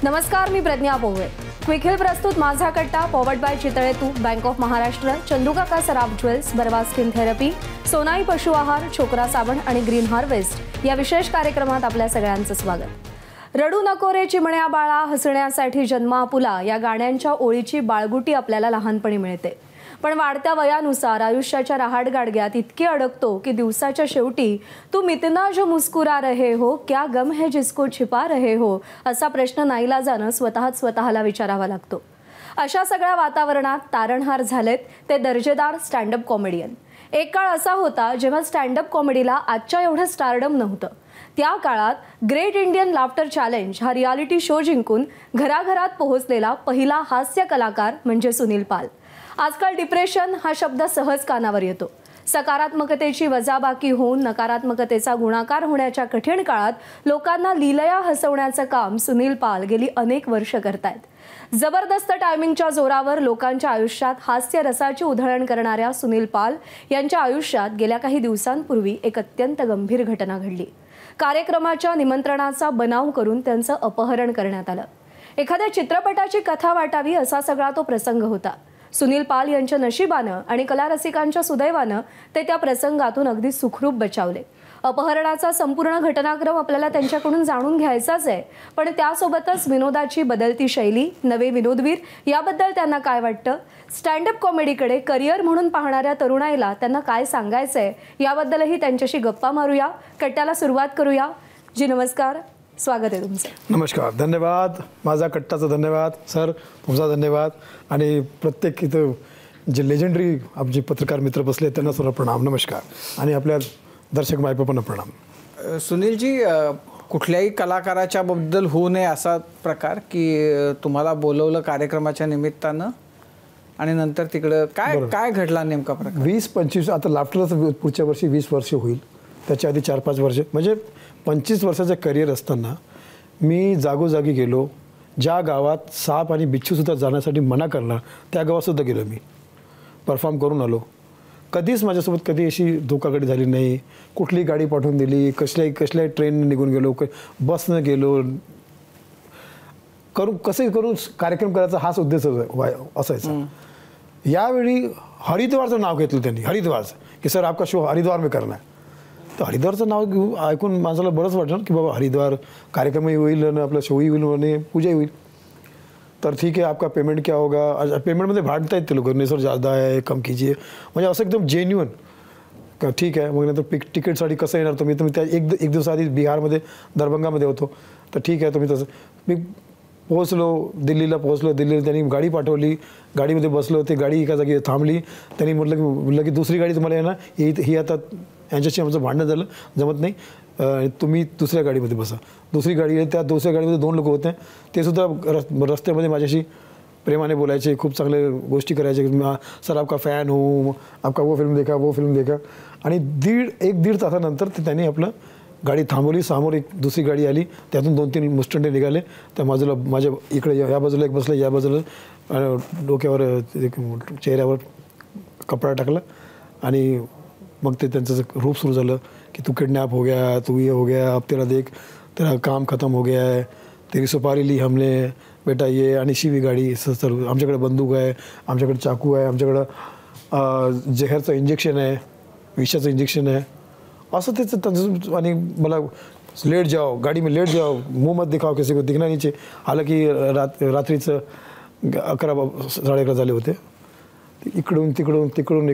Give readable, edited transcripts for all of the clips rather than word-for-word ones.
नमस्कार, मी Pragya Powe. Quick Heal प्रस्तुत माझा कट्टा पॉवर्ड बाय चितळे तू, bank of Maharashtra, Chandukaka Saraf jewels, Barwa skin therapy, Sonai पशु आहार, छोकरा साबण आणि ग्रीन हार्वेस्ट या विशेष कार्यक्रमात आपल्या सगळ्यांचं स्वागत. रडू नको रे चिमण्या बाळा, हसण्यासाठी जन्म आपुला या गाण्यांच्या ओळीची बाळगुटी आपल्याला लहानपणी मिळते. पण वाढत्या वयानुसार आयुष्याच्या रहाटगाडग्यात इतके अडकतो की दिवसाच्या शेवटी तू मितना जो मुस्कुरा रहे हो, क्या गम है जिसको छिपा रहे हो असा प्रश्न नाईलाजानं स्वतःला विचारावा लागतो. अशा सगळ्या वातावरणात तारणहार झालेत ते दर्जेदार स्टँडअप कॉमेडियन. एक काळ असा होता जेव्हा स्टँडअप कॉमेडीला आजच्या एवढं स्टारडम नव्हतं. त्या काळात ग्रेट इंडियन लाफ्टर चॅलेंज हा रियालिटी शो जिंकून घराघरात पोहोचलेला पहिला हास्य कलाकार म्हणजे सुनील पाल. आजकाल डिप्रेशन हा शब्द सहज कानावर येतो. सकारात्मकतेची वजाबाकी होऊन नकारात्मकतेचा गुणाकार होण्याच्या कठीण काळात लोकांना लीलया हसवण्याचं काम सुनील पाल गेली अनेक वर्ष करतायत. जबरदस्त टायमिंगच्या जोरावर लोकांच्या आयुष्यात हास्य रसाची उधळण करणाऱ्या सुनील पाल यांच्या आयुष्यात गेल्या काही दिवसांपूर्वी एक अत्यंत गंभीर घटना घडली. कार्यक्रमाच्या निमंत्रणाचा बनाव करून त्यांचं अपहरण करण्यात आलं. एखाद्या चित्रपटाची कथा वाटावी असा सगळा तो प्रसंग होता. सुनील पाल यांच्या नशिबानं आणि कलारसिकांच्या सुदैवानं ते त्या प्रसंगातून अगदी सुखरूप बचावले. अपहरणाचा संपूर्ण घटनाक्रम आपल्याला त्यांच्याकडून जाणून घ्यायचाच आहे, पण त्यासोबतच विनोदाची बदलती शैली, नवे विनोदवीर याबद्दल त्यांना काय वाटतं, स्टँडअप कॉमेडीकडे करिअर म्हणून पाहणाऱ्या तरुणाईला त्यांना काय सांगायचंय याबद्दलही त्यांच्याशी गप्पा मारूया. कट्ट्याला सुरुवात करूया. जी नमस्कार, स्वागत आहे तुमचं. नमस्कार, धन्यवाद. माझा कट्टाचा धन्यवाद सर, तुमचा धन्यवाद. आणि प्रत्येक इथं जे लेजेंडरी आमचे पत्रकार मित्र बसले त्यांना सुद्धा प्रणाम, नमस्कार. आणि आपल्या दर्शक मायबापांना प्रणाम. सुनीलजी, कुठल्याही कलाकाराच्या बद्दल होऊ नये असा प्रकार की तुम्हाला बोलवलं कार्यक्रमाच्या निमित्तानं आणि नंतर तिकडं काय घडला नेमका प्रकार? 20-25 आता लाफ्टरचं पुढच्या वर्षी 20 वर्ष होईल. त्याच्या आधी 4-5 वर्ष म्हणजे 25 वर्षाचं करिअर असताना मी जागोजागी गेलो. ज्या गावात साप आणि बिच्छूसुद्धा जाण्यासाठी मना करणार त्या गावातसुद्धा गेलो. मी परफॉर्म करून आलो. कधीच माझ्यासोबत कधी अशी धोकाधडी झाली नाही. कुठली गाडी पाठवून दिली, कसल्याही ट्रेनने निघून गेलो, बसनं गेलो, कसे करून कार्यक्रम करायचा हाच उद्देश असायचा. यावेळी हरिद्वारचं नाव घेतलं त्यांनी, हरिद्वारचं, की सर आपका शो हरिद्वार में करना है. तर हरिद्वारचं नाव घेऊन ऐकून माणसाला बरंच वाटलं की बाबा हरिद्वार कार्यक्रमही होईल आणि आपला शोही होईल आणि पूजाही होईल. तर ठीक आहे, आपका पेमेंट क्या होगा. पेमेंटमध्ये भांडता येत ते लोक, नाही सर जादा आहे, कम कीजिए, म्हणजे असं एकदम जेन्युअन. का ठीक आहे. मग नंतर तिकीटसाठी कसं येणार तुम्ही त्या एक दिवस आधी बिहारमध्ये दरभंगामध्ये होतो. तर ठीक आहे, तुम्ही तसं. मी पोहोचलो, दिल्लीला पोहोचलो. दिल्लीला त्यांनी गाडी पाठवली, गाडीमध्ये बसलो. ते गाडी एका जागी थांबली. त्यांनी म्हटलं की दुसरी गाडी तुम्हाला आहे ना, ही आता यांच्याशी आमचं भांडणं झालं, जमत नाही, तुम्ही दुसऱ्या गाडीमध्ये बसा. दुसरी गाडी आहे, त्या दुसऱ्या गाडीमध्ये 2 लोक होते. ते सुद्धा रस्त्यामध्ये माझ्याशी प्रेमाने बोलायचे, खूप चांगल्या गोष्टी करायचे. सर आपका फॅन हो, आपका वो फिल्म देखा, वो फिल्म देखा. आणि 1-1.5 तासानंतर ते त्यांनी आपलं गाडी थांबवली. समोर एक दुसरी गाडी आली, त्यातून 2-3 मुस्टंडे निघाले. त्या बाजूला माझ्या इकडे या बाजूला एक बसलं, या बाजूला डोक्यावर चेहऱ्यावर कपडा टाकला. आणि मग ते त्यांचं रूप सुरू झालं की तू किडनॅप हो गया, तू ये हो गया, अब तेरा देख तेरा काम खत्म हो गया है, तेरी सुपारी ली हमने बेटा ये. आणि शिवी गाडी, सर आमच्याकडे बंदूक आहे, आमच्याकडे चाकू आहे, आमच्याकडं जहरचं इंजेक्शन आहे, विषाचं इंजेक्शन आहे, असं त्यांचं. आणि मला लेट जाओ, गाडी में लेट जाओ, मुंह मत दिखाओ, किसी को दिखना नीचे. हालांकी रात्रीचं 11-11:30 झाले होते. इकडून तिकडून ते करून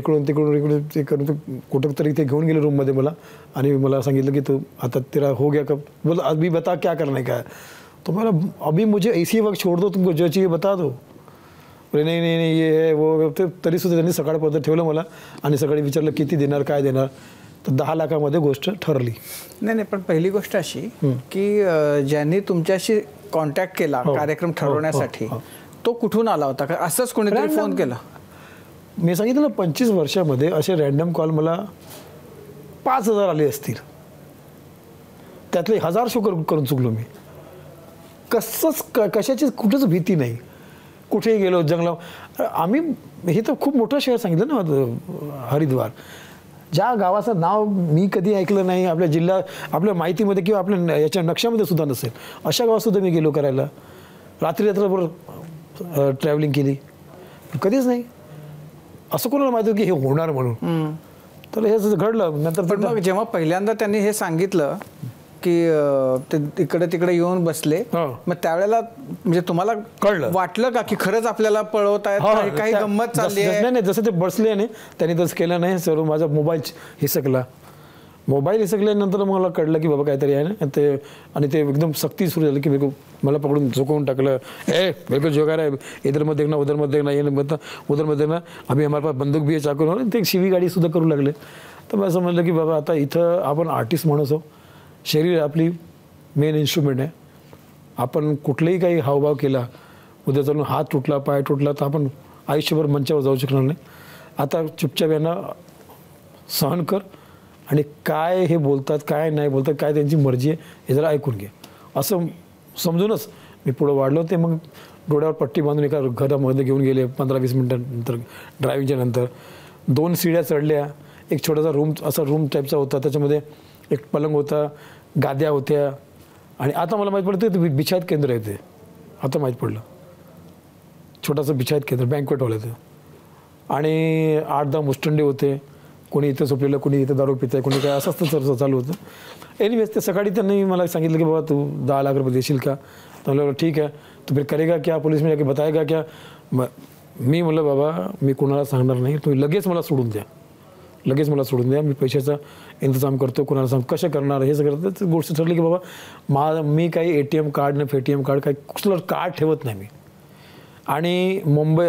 कुठं तरी ते घेऊन गेले रूममध्ये मला. आणि मला सांगितलं की तू आता तेरा हो गया कब, बोला अभी बता क्या करना है. तो मला अभी मुझे ऐसी वक्त छोड़ दो, तुमको जो चाहिए बता दो. बोले नाही ये है वो. तरीसुद्धा त्यांनी सकाळपर्यंत ठेवलं मला. आणि सकाळी विचारलं किती देणार, काय देणार. तर 10 लाखामध्ये गोष्ट ठरली. नाही, पण पहिली गोष्ट अशी की ज्यांनी तुमच्याशी कॉन्टॅक्ट केला कार्यक्रम ठरवण्यासाठी, तो कुठून आला होता? का असंच कोणीतरी फोन केला? मी सांगितलं ना, 25 वर्षामध्ये असे रॅन्डम कॉल मला 5,000 आले असतील. त्यातले 1000 शो करून चुकलो मी. कशाची कुठंच भीती नाही. कुठेही गेलो जंगला. आम्ही हे तर खूप मोठं शहर सांगितलं ना, हरिद्वार. ज्या गावाचं नाव मी कधी ऐकलं नाही, आपल्या जिल्हा आपल्या माहितीमध्ये किंवा आपल्या याच्या नक्षामध्ये सुद्धा नसेल, अशा गावात सुद्धा मी गेलो करायला. रात्रभर ट्रॅव्हलिंग केली, कधीच नाही असं कोणाला माहिती की हे होणार म्हणून. तर हे घडलं. नंतर पण मग जेव्हा पहिल्यांदा त्यांनी हे सांगितलं की ते इकडे तिकडे येऊन बसले, मग त्यावेळेला म्हणजे तुम्हाला कळलं, वाटलं का की खरंच आपल्याला पळवतायत, काही गंमत चालली आहे? नाही, जसं ते बसले नाही त्यांनी तसं केलं नाही. सर्व माझा मोबाईल हिसकला. मोबाईल हिसकल्यानंतर मला कळलं की बाबा काहीतरी आहे ना ते. आणि ते एकदम सक्ती सुरू झाली की बिलकुल मला पकडून झोकवून टाकलं. बिलकुल जो है इधर मत देखना, उधर मत देखना, ये मत उधर मत देखना, अभी हमारे पास बंदूक भी आहे, चाकू. ते शिवी गाडी सुद्धा करू लागले. तर मला समजलं की बाबा आता इथं आपण आर्टिस्ट माणूस आहोत, शरीर आपली मेन इन्स्ट्रुमेंट आहे. आपण कुठलेही काही हावभाव केला, उद्या चालून हात तुटला, पाय तुटला, तर आपण आयुष्यभर मंचावर जाऊ शकणार नाही. आता चुपचाप यांना सहन कर आणि काय हे बोलतात, काय नाही बोलतात, काय त्यांची मर्जी आहे हे जरा ऐकून घे, असं समजूनच मी पुढं वाढलो. ते मग डोळ्यावर पट्टी बांधून एका घरामध्ये घेऊन गेले. 15-20 मिनटानंतर ड्रायव्हिंगच्या नंतर 2 सीड्या चढल्या. एक छोटासा रूम टाईपचा होता, त्याच्यामध्ये एक पलंग होता, गाद्या होत्या. आणि आता मला माहीत पडतं ते बिछायत केंद्र आहे. ते आता माहीत पडलं, छोटासा बिछायत केंद्र बँकवेट हॉल आहे ते. आणि 8-10 मुस्टंडे होते. कोणी इथं झोपलेलं, कोणी इथं दारू पित आहे, कोणी काय, असंच तर चालू होतं. एनिवेज ते सकाळी त्यांनी मला सांगितलं की बाबा तू 10 लाख रुपये देशील का? तर म्हणलं ठीक आहे. तो फिर करेगा क्या, पुलिस में जाके बताएगा क्या? मी म्हणलं बाबा मी कोणाला सांगणार नाही, तुम्ही लगेच मला सोडून द्या, लगेच मला सोडून द्या, मी पैशाचा इंतजाम करतो. कोणाला सांग कसं करणार हे सगळं. तर गोष्ट ठरली की बाबा मी काही ATM कार्ड नाही, पेटीएम कार्ड काही कुठलं कार्ड ठेवत नाही मी. आणि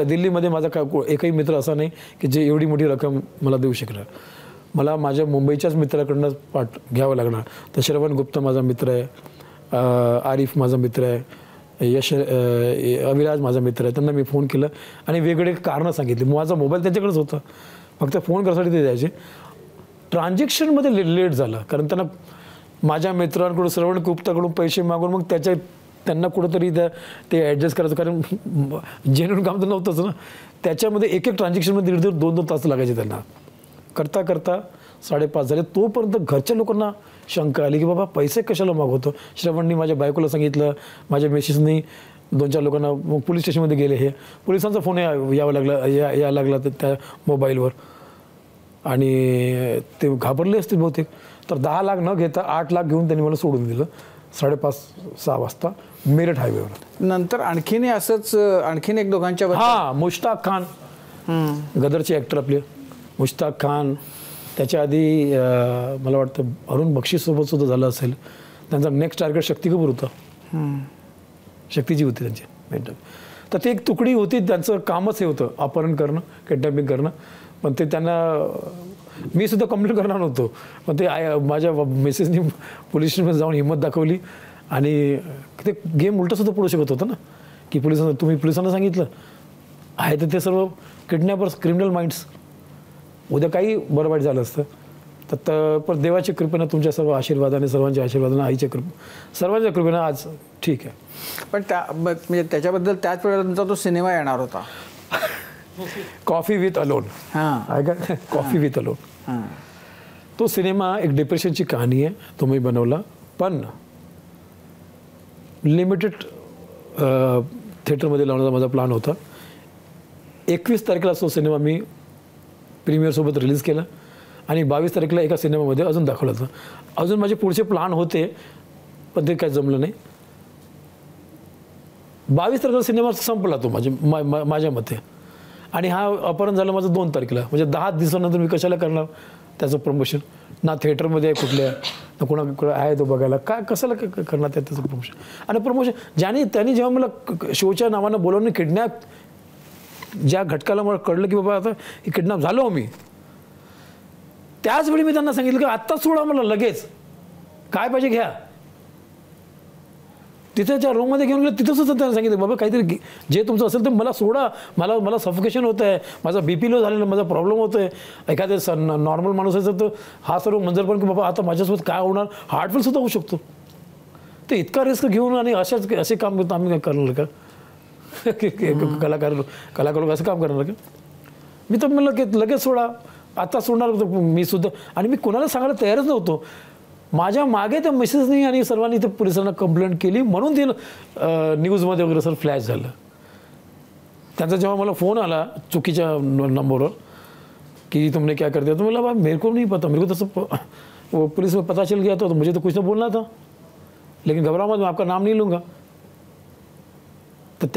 दिल्लीमध्ये माझा एकही मित्र असा नाही की जे एवढी मोठी रक्कम मला देऊ शकणार. मला माझ्या मुंबईच्याच मित्राकडनं घ्यावं लागणार. तर श्रवण गुप्ता माझा मित्र आहे, आरिफ माझा मित्र आहे, अविराज माझा मित्र आहे. त्यांना मी फोन केलं आणि वेगवेगळे कारणं सांगितली. माझा मोबाईल त्यांच्याकडेच होता, फक्त फोन करायसाठी ते द्यायचे. ट्रान्झॅक्शनमध्ये लेट झालं कारण त्यांना माझ्या मित्रांकडून श्रवण गुप्ताकडून पैसे मागून मग त्यांना कुठंतरी ते ॲडजस्ट करायचं, कारण जेन्युइन काम तर नव्हतंच ना. त्याच्यामध्ये एक ट्रान्झॅक्शनमध्ये 1.5-2 तास लागायचे त्यांना. करता करता 5:30 झाले. तोपर्यंत घरच्या लोकांना शंका आली की बाबा पैसे कशाला मागवतो. श्रवणनी माझ्या बायकोला सांगितलं, माझ्या मिसेसनी 2-4 लोकांना, मग पोलीस स्टेशनमध्ये गेले. हे पोलिसांचा फोन यायला लागला त्या मोबाईलवर. आणि ते घाबरले असतील बहुतेक. तर 10 लाख न घेता 8 लाख घेऊन त्यांनी मला सोडून दिलं 5:30-6 वाजता मेरठ हायवेवर. नंतर आणखीन एक दोघांच्या मुश्ताक खान, गदरचे ॲक्टर आपले मुश्ताक खान. त्याच्या आधी मला वाटतं अरुण बक्षीसोबत सुद्धा झालं असेल. त्यांचा नेक्स्ट टार्गेट शक्ती कपूर होता, शक्तीजी होती त्यांची. तर ते एक तुकडी होती, त्यांचं कामच हे होतं अपहरण करणं, किडनॅपिंग करणं. पण ते त्यांना मी सुद्धा कंप्लेंट करणार नव्हतो, पण ते माझ्या मिसेसनी पोलीस स्टेशनमध्ये जाऊन हिंमत दाखवली. आणि ते गेम उलटं सुद्धा पडू शकत होतं ना, की तुम्ही पोलिसांना सांगितलं आहे तर ते सर्व किडनॅपर्स, क्रिमिनल माइंड्स, उद्या काही बरं वाईट झालं असतं. तर पण देवाच्या कृपेनं, तुमच्या सर्व आशीर्वादाने, सर्वांच्या आशीर्वादाने, आईच्या सर्वांच्या कृपेनं आज ठीक आहे. पण म्हणजे त्याच्याबद्दल त्याच वेळेला तो सिनेमा येणार होता, कॉफी विथ अलोन. आहे का, कॉफी विथ अलोन. तो सिनेमा एक डिप्रेशनची कहाणी आहे, तो मी बनवला. पण लिमिटेड थिएटरमध्ये लावण्याचा माझा प्लॅन होता. 21 तारखेला तो सिनेमा मी प्रीमियरसोबत रिलीज केला आणि 22 तारखेला एका सिनेमामध्ये अजून दाखवला होता. अजून माझे पुढचे प्लॅन होते पण ते काही जमलं नाही. 22 तारखेला सिनेमा संपला तो माझ्या मते. आणि हा अपहरण झालं माझं 2 तारखेला. म्हणजे 10 दिवसानंतर मी कशाला करणार त्याचं प्रमोशन. ना थिएटरमध्ये आहे कुठल्या, ना कोणा आहे तो बघायला, काय कशाला करणार त्याचं प्रमोशन. आणि प्रमोशन त्यांनी जेव्हा मला शोच्या नावानं बोलवून किडनॅप, ज्या घटकाला मला कळलं की बाबा आता हे किडनॅप झालो मी, त्याचवेळी मी त्यांना सांगितलं की आत्ता सोडा मला लगेच, काय पाहिजे घ्या. तिथे त्या रूममध्ये घेऊन गेलं, तिथंच त्यांना सांगितलं बाबा काहीतरी जे तुमचं असेल तर मला सोडा, मला सफोकेशन होतं आहे, माझा BP लो झालेला, माझा प्रॉब्लेम होतो आहे. एखाद्या नॉर्मल माणूस असेल तर हा सर्व मंजर पण की बाबा आता माझ्यासोबत काय होणार, हार्टफेल सुद्धा होऊ शकतो. तर इतका रिस्क घेऊन आणि असे काम आम्ही करणार का, कलाकार लोक असं काम करणार का. मी तर म्हणलं की लगेच सोडा, आता सोडणार होतो मी सुद्धा. आणि मी कोणाला सांगायला तयारच नव्हतो. माझ्या मागे त्या मिसेसनी आणि सर्वांनी ते पोलिसांना कंप्लेंट केली म्हणून ते न्यूजमध्ये वगैरे सर फ्लॅश झालं. त्यांचा जेव्हा मला फोन आला चुकीच्या नंबरवर कि तुमने क्या कर दिया, तो बोला मेरे को नहीं पता, मेरे को तो वो पुलिस में पता चल गया तो मुझे तो कुछ तो बोलना था, लेकिन घबराओ मत, मैं आपका नाम नहीं लूँगा. तर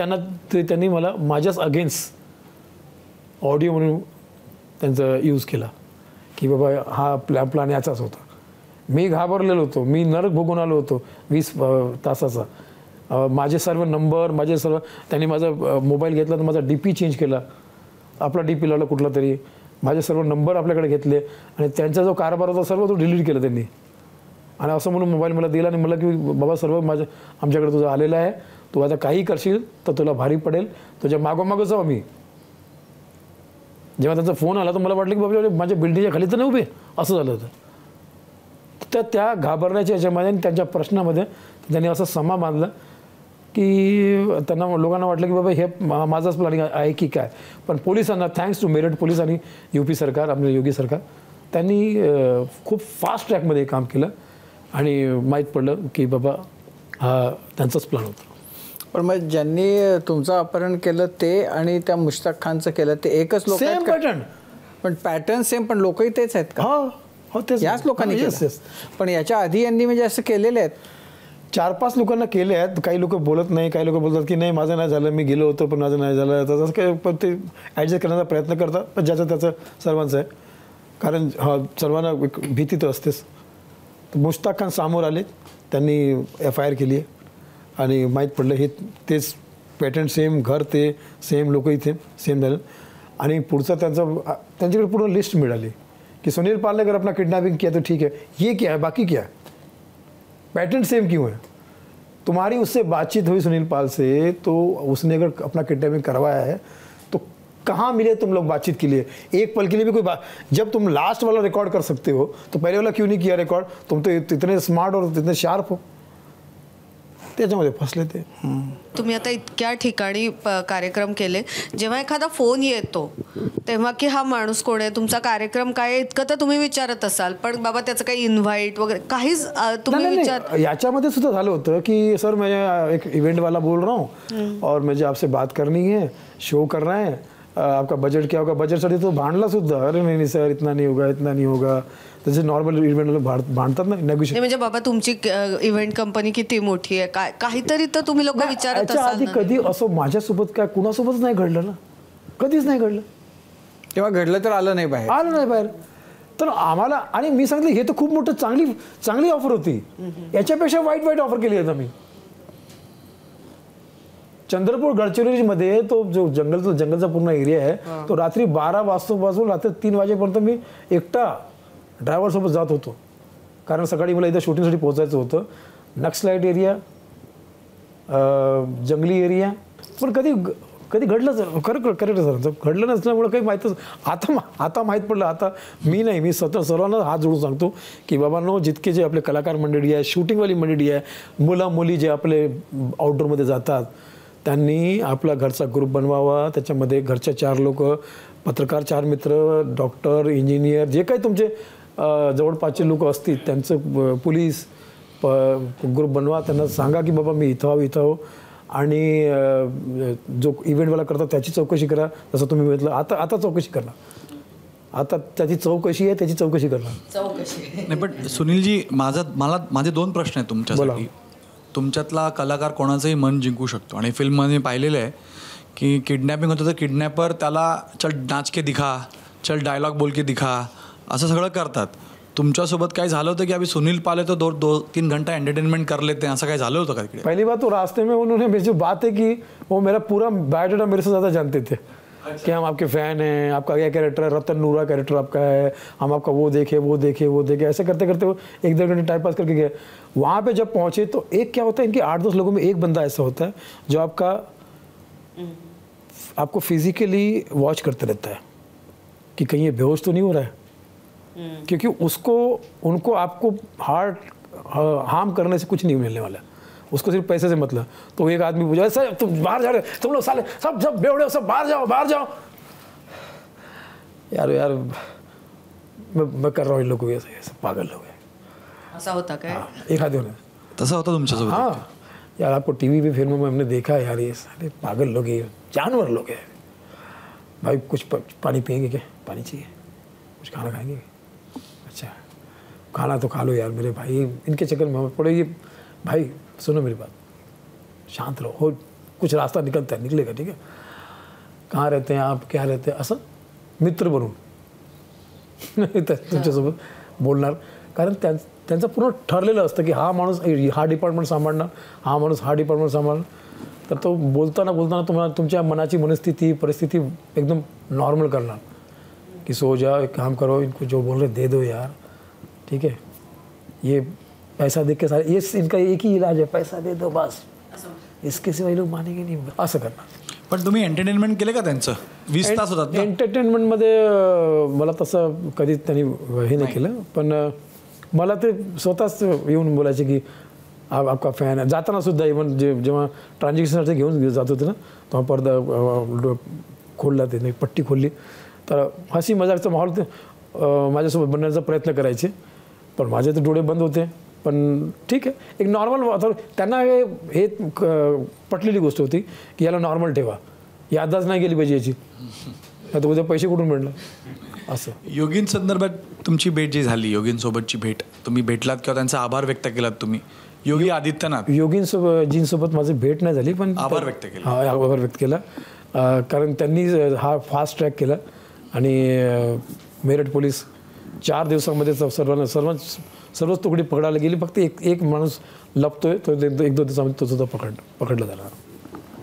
त्यांनी मला माझ्याच अगेन्स्ट ऑडिओ म्हणून त्यांचा यूज केला की बाबा हा प्लॅन याचाच होता. मी घाबरलेलो होतो, मी नरक भोगून आलो होतो 20 तासाचा. माझे सर्व नंबर, माझे सर्व, त्यांनी माझा मोबाईल घेतला तर माझा DP चेंज केला, आपला DP लावला कुठला तरी, माझे सर्व नंबर आपल्याकडे घेतले आणि त्यांचा जो कारभार होता सर्व तो डिलीट केला त्यांनी. आणि असं म्हणून मोबाईल मला दिला आणि मला की बाबा सर्व आमच्याकडे तुझं आलेलं आहे, तू आता काही करशील तर तुला भारी पडेल, तुझ्या मागोमागं जाऊ मी. जेव्हा त्यांचा फोन आला तर मला वाटलं की बाबा माझ्या बिल्डिंगच्या खाली तर नाही उभे, असं झालं होतं. तर त्या घाबरण्याच्या याच्यामध्ये आणि त्यांच्या प्रश्नामध्ये त्यांनी असं समा बांधलं की त्यांना लोकांना वाटलं की बाबा हे माझाच प्लॅनिंग आहे की काय. पण पोलिसांना, थँक्स टू मेरठ पोलीस आणि UP सरकार, आपले योगी सरकार, त्यांनी खूप फास्ट ट्रॅकमध्ये काम केलं आणि माहीत पडलं की बाबा हा त्यांचाच प्लॅन होता. पण मग ज्यांनी तुमचं अपहरण केलं ते आणि त्या मुश्ताक खानचं केलं ते एकच लोक सेम पॅटर्न, पण पॅटर्न सेम, पण लोकही तेच आहेत का? हो तेच, याच लोकांनी येस केलं. पण याच्या आधी यांनी म्हणजे असं केलेले आहेत 4-5 लोकांना केले आहेत. काही लोक बोलत नाही, काही लोक बोलतात की नाही माझं नाही झालं, मी गेलो होतो पण माझं नाही झालं. तर तसं काय, पण ते ॲडजस्ट करण्याचा प्रयत्न करतात. पण ज्याचं त्याचं सर्वांचं आहे, कारण सर्वांना एक भीती तर असतेच. मुश्ताक खान समोर आले, त्यांनी FIR केली आहे आणि माहीत पडलं हे तेच पॅटर्न, सेम घर ते सेम, लोक इथे सेम झालं. आणि पुढचं त्यांच्याकडे पूर्ण लिस्ट मिळाली कि सुनील पाल ने अगर अपना किडनैपिंग किया तो ठीक है, ये क्या है, बाकी क्या है, पैटर्न सेम क्यों है. तुम्हारी उससे बातचीत हुई सुनील पाल से, तो उसने अगर अपना किडनैपिंग करवाया है तो कहाँ मिले तुम लोग बातचीत के लिए, एक पल के लिए भी कोई बात. जब तुम लास्ट वाला रिकॉर्ड कर सकते हो तो पहले वाला क्यों नहीं किया रिकॉर्ड. तुम तो इतने स्मार्ट और इतने शार्प हो. त्याच्यामध्ये फसले ते. तुम्ही आता इतक्या ठिकाणी कार्यक्रम केले, जेव्हा एखादा फोन येतो तेव्हा की हा माणूस कोण आहे, तुमचा कार्यक्रम काय आहे, इतकं तर तुम्ही विचारत असाल, पण बाबा त्याचं काही इन्व्हाइट वगैरे काहीच तुम्ही विचार. याच्यामध्ये सुद्धा झालं होतं की सर मैं एक इवेंट वाला बोल रहा हूँ और मुझे आपसे बात करनी है, शो करना है, आपका बजट क्या होगा. बजटसाठी तो भांडला सुद्धा, अरे नाही सर इतना नहीं होगा, इतना नहीं होगा. तसे नॉर्मल इव्हेंटला भांडतात ना, नेगोशिएट. म्हणजे बाबा तुमची इव्हेंट कंपनी किती मोठी आहे, काय काहीतरी तर तुम्ही लोक विचारत असाल. आधी कधी असं माझ्यासोबत काय कुणासोबतच नाही घडलं ना, कधीच नाही घडलं. तेव्हा घडलं तर आलं नाही बाहेर. तर आम्हाला, आणि मी सांगितलं हे तर खूप मोठं चांगली ऑफर होती, याच्यापेक्षा वाईट ऑफर केली आहे आम्ही. चंद्रपूर गडचिरोलीमध्ये तो जो जंगलचा पूर्ण एरिया आहे तो रात्री 12 वाजतापासून रात्री 3 वाजेपर्यंत मी एकटा ड्रायव्हर सोबत जात होतो, कारण सकाळी मला इथं शूटिंगसाठी पोहोचायचं होतं. नक्सलाइट एरिया, जंगली एरिया. पण कधी घडलं करेक्ट सर, घडलं नसल्यामुळे काही माहीतच. आता माहीत पडलं. आता मी सर्वांना हात जोडून सांगतो की बाबांनो, जितके जे आपले कलाकार मंडळी आहे, शूटिंगवाली मंडळी आहे, मुली जे आपले आउटडोअरमध्ये जातात, त्यांनी आपला घरचा ग्रुप बनवावा. त्याच्यामध्ये घरच्या 4 लोक, पत्रकार 4 मित्र, डॉक्टर, इंजिनियर, जे काही तुमचे जवळपासचे लोक असतील त्यांचं, पोलीस ग्रुप बनवा. त्यांना सांगा की बाबा मी इथं आहो आणि जो इव्हेंटवाला करतात त्याची चौकशी करा. जसं तुम्ही म्हटलं आता चौकशी करणार, आता त्याची चौकशी आहे, त्याची चौकशी करणार. नाही पण सुनीलजी, माझे 2 प्रश्न आहेत तुमच्यासाठी. तुमच्यातला कलाकार कोणाचंही मन जिंकू शकतो आणि फिल्ममध्ये पाहिलेलं आहे की किडनॅपिंग होतं तर किडनॅपर त्याला चल नाच के दिखा, चल डायलॉग बोल के दिखा, असं सगळं करतात. तुमच्यासोबत काय झालं होतं की अभी सुनील पाल है तो 2-3 घंटा एंटरटेनमेंट कर लेते हैं, असं काय झालं होतं का तिकडे? पहली बात तो रास्ते में उन्होंने मेरी जो बात है कि वो मेरा पूरा बायोडाटा मेरे से ज़्यादा जानते थे. कि हम आपके फ़ैन हैं, आपका क्या कैरेक्टर है, रतन नूरा कैरेक्टर आपका है, हम आपका वो देखे, ऐसे करते करते वो 1-1.5 घंटे टाइम पास करके गए. वहाँ पे जब पहुँचे तो एक क्या होता है, इनके 8-10 लोगों में एक बंदा ऐसा होता है जो आपको फिजिकली वॉच करते रहता है कि कहीं ये बेहोश तो नहीं हो रहा है. क्योंकि उनको आपको हार्म करने से कुछ नहीं मिलने वाला, उसको सिर्फ पैसे से मतलब. तो एक आदमी पूछा, सर तुम बाहर जा रहे, तुम लोग साले सब बेवड़े हो, सब बाहर जाओ. यार मैं कर रहा हूँ इन लोगों को, ऐसे पागल हो गए. असा होता काय? एक हाथ होना तसं होतं तुमच्यासोबत? हाँ यार, आपको टीवी पे फिल्मों में हमने देखा है यार, ये सारे पागल लोग हैं, जानवर लोग हैं भाई। कुछ पानी पिएंगे क्या? पानी चाहिए? कुछ खाना खाएंगे? अच्छा खाना तो खा लो यार मेरे भाई, इनके चक्कर में हमें पड़ेगी। भाई सुनो मेरी बात, शांत रहो, हो कुछ रास्ता निकलता है, निकलेगा, ठीक है? कहाँ रहते हैं आप, क्या रहते हैं, असं मित्र बनून तुमच्यासोबत बोलणार, कारण त्यांचं पूर्ण ठरलेलं असतं की हा माणूस हा डिपार्टमेंट सांभाळणार, हा माणूस हा डिपार्टमेंट सांभाळणार. तर तो बोलताना तुम्हाला तुमच्या मनाची मनस्थिती परिस्थिती एकदम नॉर्मल करणार कि सो जाओ, एक काम करो, इनको जो बोल रहे दे दो यार, ठीक है? ये पैसा देख के सारे, ये इनका एक ही इलाज है, पैसा दे दो बस, इसके सिवाय लोग मानेंगे नहीं, असं करणार. पण तुम्ही एंटरटेनमेंट केलं का त्यांचं? 20 तास होतात ना? एंटरटेनमेंटमध्ये मला तसं कधीच त्यांनी हे नाही केलं, पण मला ते स्वतःच येऊन बोलायचे की आपका फॅन आहे. जाताना सुद्धा इव्हन जेव्हा ट्रान्झॅक्शनसाठी घेऊन जात होते ना, तेव्हा पडदा खोलला, ते नाही पट्टी खोलली, तर हसी मजाकचा माहोल ते माझ्यासोबत बनण्याचा प्रयत्न करायचे, पण माझे तर डोळे बंद होते. पण ठीक आहे, एक नॉर्मल, त्यांना हे पटलेली गोष्ट होती की याला नॉर्मल ठेवा, यादच नाही गेली पाहिजे याची, आता उद्या पैसे कुठून मिळणार असं. योगीन संदर्भात तुमची भेट जी झाली, योगींसोबतची भेट, तुम्ही भेटलात किंवा त्यांचा आभार व्यक्त केलात तुम्ही, योगी आदित्यनाथ जींसोबत माझी भेट नाही झाली, पण आभार व्यक्त केला. हा आभार व्यक्त केला, कारण त्यांनी हा फास्ट ट्रॅक केला आणि मेरठ पोलीस 4 दिवसामध्ये सर्वच तुकडी पकडायला गेली. फक्त एक माणूस लपतोय, तो 1-2 दिवसामध्ये तो सुद्धा पकडला झाला.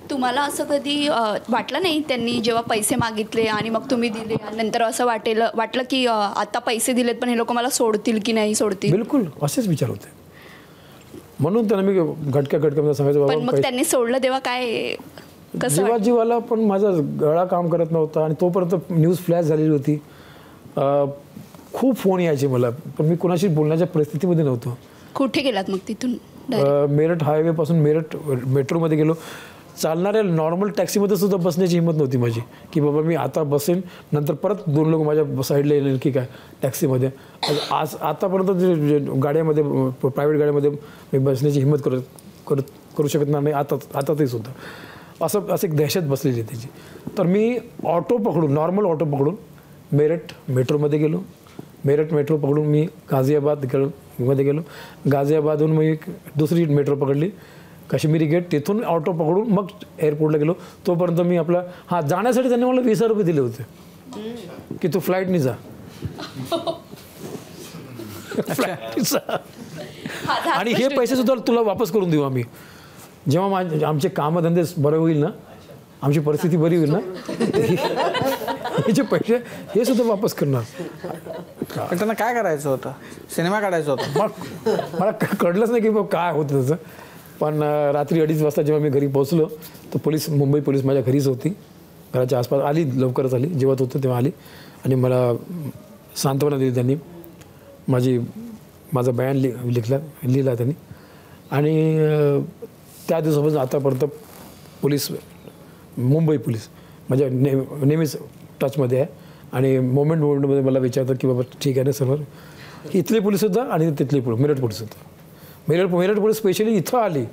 तुम्हाला असं कधी वाटलं नाही त्यांनी जेव्हा पैसे मागितले आणि मग तुम्ही दिले, नंतर असं वाटलं की आता पैसे दिलेत पण हे लोक मला सोडतील की नाही सोडतील? बिलकुल असेच विचार होते, म्हणून त्यांना मी घटक्यामध्ये सांगायचं पण मग बाबा त्यांनी सोडलं तेव्हा काय, कसं जीवाला पण माझा गळा काम करत नव्हता आणि तोपर्यंत न्यूज फ्लॅश झालेली होती. खूप फोन यायचे मला, पण मी कोणाशी बोलण्याच्या परिस्थितीमध्ये नव्हतो. कुठे गेलात मग तिथून? मेरठ हायवेपासून मेरठ मेट्रोमध्ये गेलो. चालणाऱ्या नॉर्मल टॅक्सीमध्ये सुद्धा बसण्याची हिंमत नव्हती माझी की बाबा मी आता बसेन, नंतर परत 2 लोक माझ्या साईडला येईल की काय टॅक्सीमध्ये. आतापर्यंत गाड्यामध्ये, प्रायव्हेट गाड्यामध्ये मी बसण्याची हिंमत करू शकत नाही, आता ते सुद्धा असं एक दहशत बसलेली त्याची. तर मी ऑटो पकडून, नॉर्मल ऑटो पकडून मेरठ मेट्रोमध्ये गेलो. मेरठ मेट्रो पकडून मी गाझियाबादमध्ये गेलो. गाझियाबादहून मी एक दुसरी मेट्रो पकडली, काश्मीरी गेट, तिथून ऑटो पकडून मग एअरपोर्टला गेलो. तोपर्यंत मी आपला जाण्यासाठी त्यांनी मला 20,000 रुपये दिले होते की तू फ्लाईटनी जा, फ्लाईटनी जा, आणि हे पैसे सुद्धा तुला वापस करून देऊ आम्ही जेव्हा आमचे कामधंदे बरे होईल ना, आमची परिस्थिती बरी होईल ना, हे पैसे हे सुद्धा वापस करणार. पण त्यांना काय करायचं होतं? सिनेमा काढायचा होता. मग मला कळलंच नाही की बाबा काय होतं त्याचं. पण रात्री 2:30 वाजता जेव्हा मी घरी पोहोचलो तर मुंबई पोलीस माझ्या घरीच होती, घराच्या आसपास आली, लवकरच आली, जेवत होतं तेव्हा आली आणि मला सांत्वना दिली त्यांनी. माझा बयान लिहिला त्यांनी. आणि त्या दिवसापासून आतापर्यंत मुंबई पोलीस माझ्या नेहमीच टचमध्ये आहे आणि मोमेंटमध्ये मला विचारतात की बाबा ठीक आहे ना सर्व. इथले पोलीससुद्धा आणि तिथले मेरठ पोलीससुद्धा. मेरठ पोलीस स्पेशली इथं आली,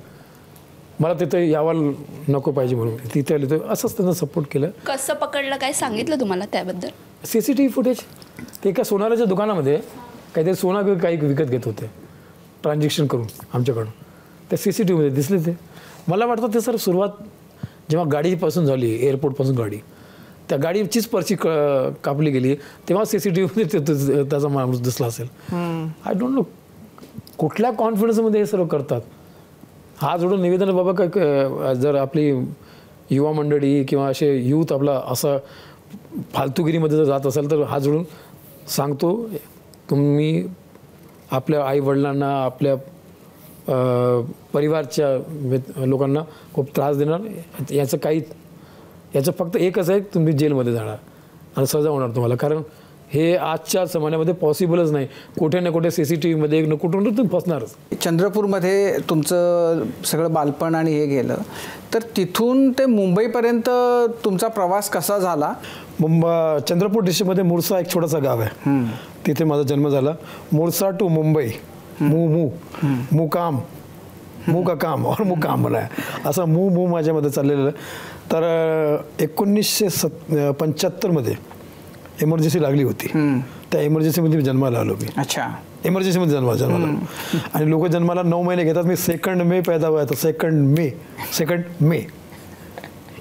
मला तिथं यावं नको पाहिजे म्हणून तिथे आली, तर असंच त्यांना सपोर्ट केलं. कसं पकडलं, काय सांगितलं तुम्हाला त्याबद्दल? CCTV फुटेज, ते एका सोनाराच्या दुकानामध्ये काहीतरी सोनं काही विकत घेत होते ट्रान्झॅक्शन करून आमच्याकडून, त्या CCTVमध्ये दिसले. ते मला वाटतं ते सर सुरुवात जेव्हा गाडीपासून झाली, एअरपोर्टपासून गाडी, त्या गाडीचीच पर्ची कापली गेली तेव्हा CCTVमध्ये त्याचा माणूस दिसला असेल. आय डोंट नो कुठल्या कॉन्फिडन्समध्ये हे सर्व करतात. हा जोडून निवेदन बाबा काय, जर आपली युवा मंडळी किंवा असे यूथ आपला असं फालतुगिरीमध्ये जर जात असेल तर हा जोडून सांगतो, तुम्ही आपल्या आईवडिलांना, आपल्या परिवारच्या लोकांना खूप त्रास देणार. याचं फक्त एकच आहे, तुम्ही जेलमध्ये जाणार आणि सजा होणार तुम्हाला. कारण हे आजच्या जमान्यामध्ये पॉसिबलच नाही. कुठे ना कुठे CCTVमध्ये एक कुठून तुम्ही फसणारच. चंद्रपूरमध्ये तुमचं सगळं बालपण आणि हे गेलं, तर तिथून ते मुंबईपर्यंत तुमचा प्रवास कसा झाला? चंद्रपूर डिस्ट्रिक्टमध्ये मुरसा एक छोटासा गाव आहे, तिथे माझा जन्म झाला. मुरसा टू मुंबई मुकाम मू का काम और मुकाम मला असं मू माझ्यामध्ये चाललेलं. तर 1975मध्ये इमर्जन्सी लागली होती. त्या इमर्जन्सीमध्ये जन्माला आलो मी. अच्छा. इमर्जन्सीमध्ये जन्माला आणि लोक जन्माला 9 महिने घेतात. मी 2 मे पैदा व्हायचा. 2 मे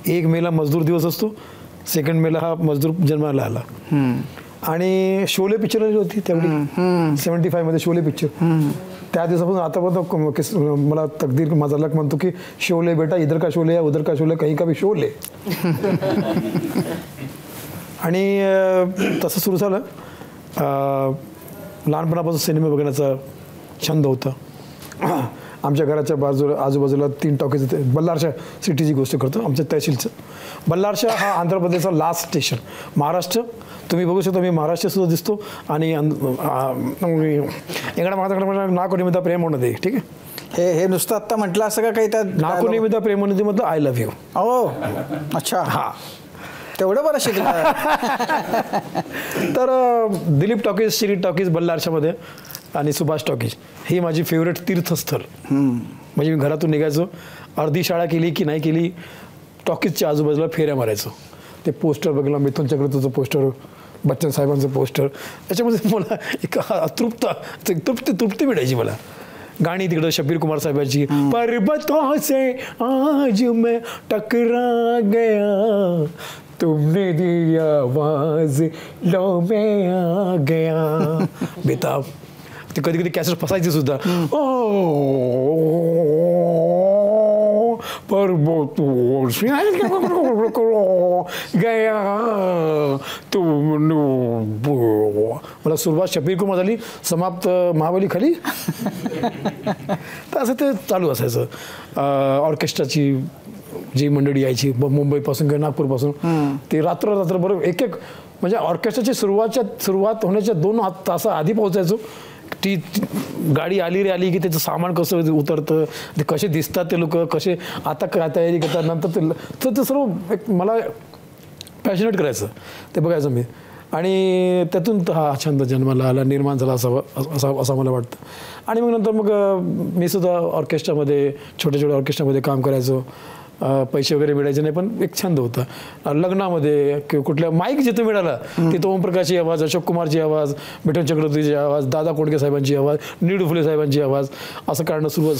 1 मेला मजदूर दिवस असतो. 2 मेला हा मजदूर जन्माला आला. आणि शोले पिक्चर आली होती त्यावेळी 75 मध्ये शोले पिक्चर. त्या दिवसापासून आतापर्यंत मला तकदीर माझा लक म्हणतो की शोले बेटा इधर का शोले उधर का शोले कहीं का भी शोले. आणि तसं सुरू झालं. लहानपणापासून सिनेमा बघण्याचा छंद होता. आमच्या घराच्या आजूबाजूला 3 टॉकीज होते. बल्लारशा सिटीची गोष्ट करतो, आमच्या तहसीलचं. बल्लारशा हा आंध्र प्रदेशचा लास्ट स्टेशन. महाराष्ट्र तुम्ही बघू शकता, मी महाराष्ट्र सुद्धा दिसतो. आणि इकडे माझ्याकडे नाकोनिमित्ता प्रेम होणं ठीक आहे. हे नुसतं आत्ता म्हटलं असं का काही त्यात नाकोनिमित्ता प्रेम होणं मतलब आय लव्ह यू. हो. अच्छा. हा तेवढं बरं शिकलं. तर दिलीप टॉकीज, श्री टॉकीज बल्लारशामध्ये आणि सुभाष टॉकीज ही माझी फेवरेट तीर्थस्थळ. म्हणजे मी घरातून निघायचो, अर्धी शाळा केली की नाही केली, टॉकीजच्या आजूबाजूला फेऱ्या मारायचो. ते पोस्टर बघलं, मिथुन चक्रवर्तीचं पोस्टर, बच्चन साहेबांचं पोस्टर, त्याच्यामध्ये मला एक तृप्ती मिळायची मला. गाणी तिकडं शब्बीर कुमार साहेबांची, पर्वतों से आज मैं टकरा गया, तुमने दी आवाज लो मैं आ गया. बेताब. ते कधी कधी कॅसेट फसायची सुद्धा. पर्वतों से गया तुम. मला सुरुवात शब्बीर कुमार झाली, समाप्त महाबली खाली. तर असं ते चालू असायचं. ऑर्केस्ट्राची जी मंडळी यायची मुंबईपासून किंवा नागपूरपासून, ते रात्रभर एक म्हणजे ऑर्केस्ट्राची सुरुवात होण्याच्या 2 तास आधी पोहोचायचो. ती गाडी आली की त्याचं सामान कसं उतरतं, ते कसे दिसतात ते लोक, कसे आता काय तयारी करतात, नंतर ते सर्व एक मला पॅशनेट करायचं, ते बघायचं मी. आणि त्यातून हा छंद जन्माला आला, निर्माण झाला असं मला वाटतं. आणि मग नंतर मी सुद्धा ऑर्केस्ट्रामध्ये, छोट्या ऑर्केस्ट्रामध्ये काम करायचो. पैसे वगैरे मिळायचे नाही, पण एक छंद होता. लग्नामध्ये किंवा कुठल्या माईक जिथं मिळाला तिथं ओमप्रकाशची आवाज, अशोक कुमारची आवाज, मिठुन चक्रवर्तीची आवाज, दादा कोंडके साहेबांची आवाज, नीडू फुले साहेबांची आवाज, असं काढणं सुरू.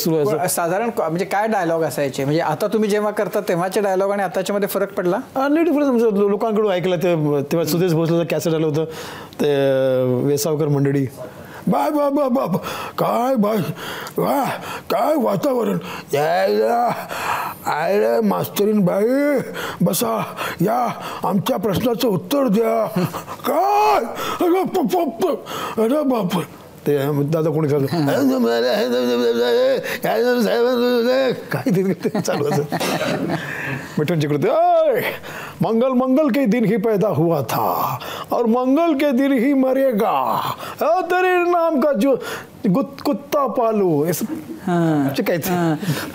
साधारण म्हणजे काय डायलॉग असायचे? म्हणजे आता तुम्ही जेव्हा करता तेव्हाचे डायलॉग आणि आताच्यामध्ये फरक पडला? नीडू फुले लोकांकडून ऐकलं. तेव्हा सुदेश भोसलेचं कॅसेट आलं होतं, ते वेसावकर मंडळी. बाय बाय बाय बाय काय बाय वा काय वातावरण. आय मास्तरीन बाई बसा, या आमच्या प्रश्नाचं उत्तर द्या. काय अरे बाप. ते दादा कोणी काय चालू असं. मिठुन चक्रवर्ती, मंगल मंगल के दिन ही पैदा हुआ था और मंगल के दिन ही मरेगा, तेरे नाम का जो कुत्ता पालू.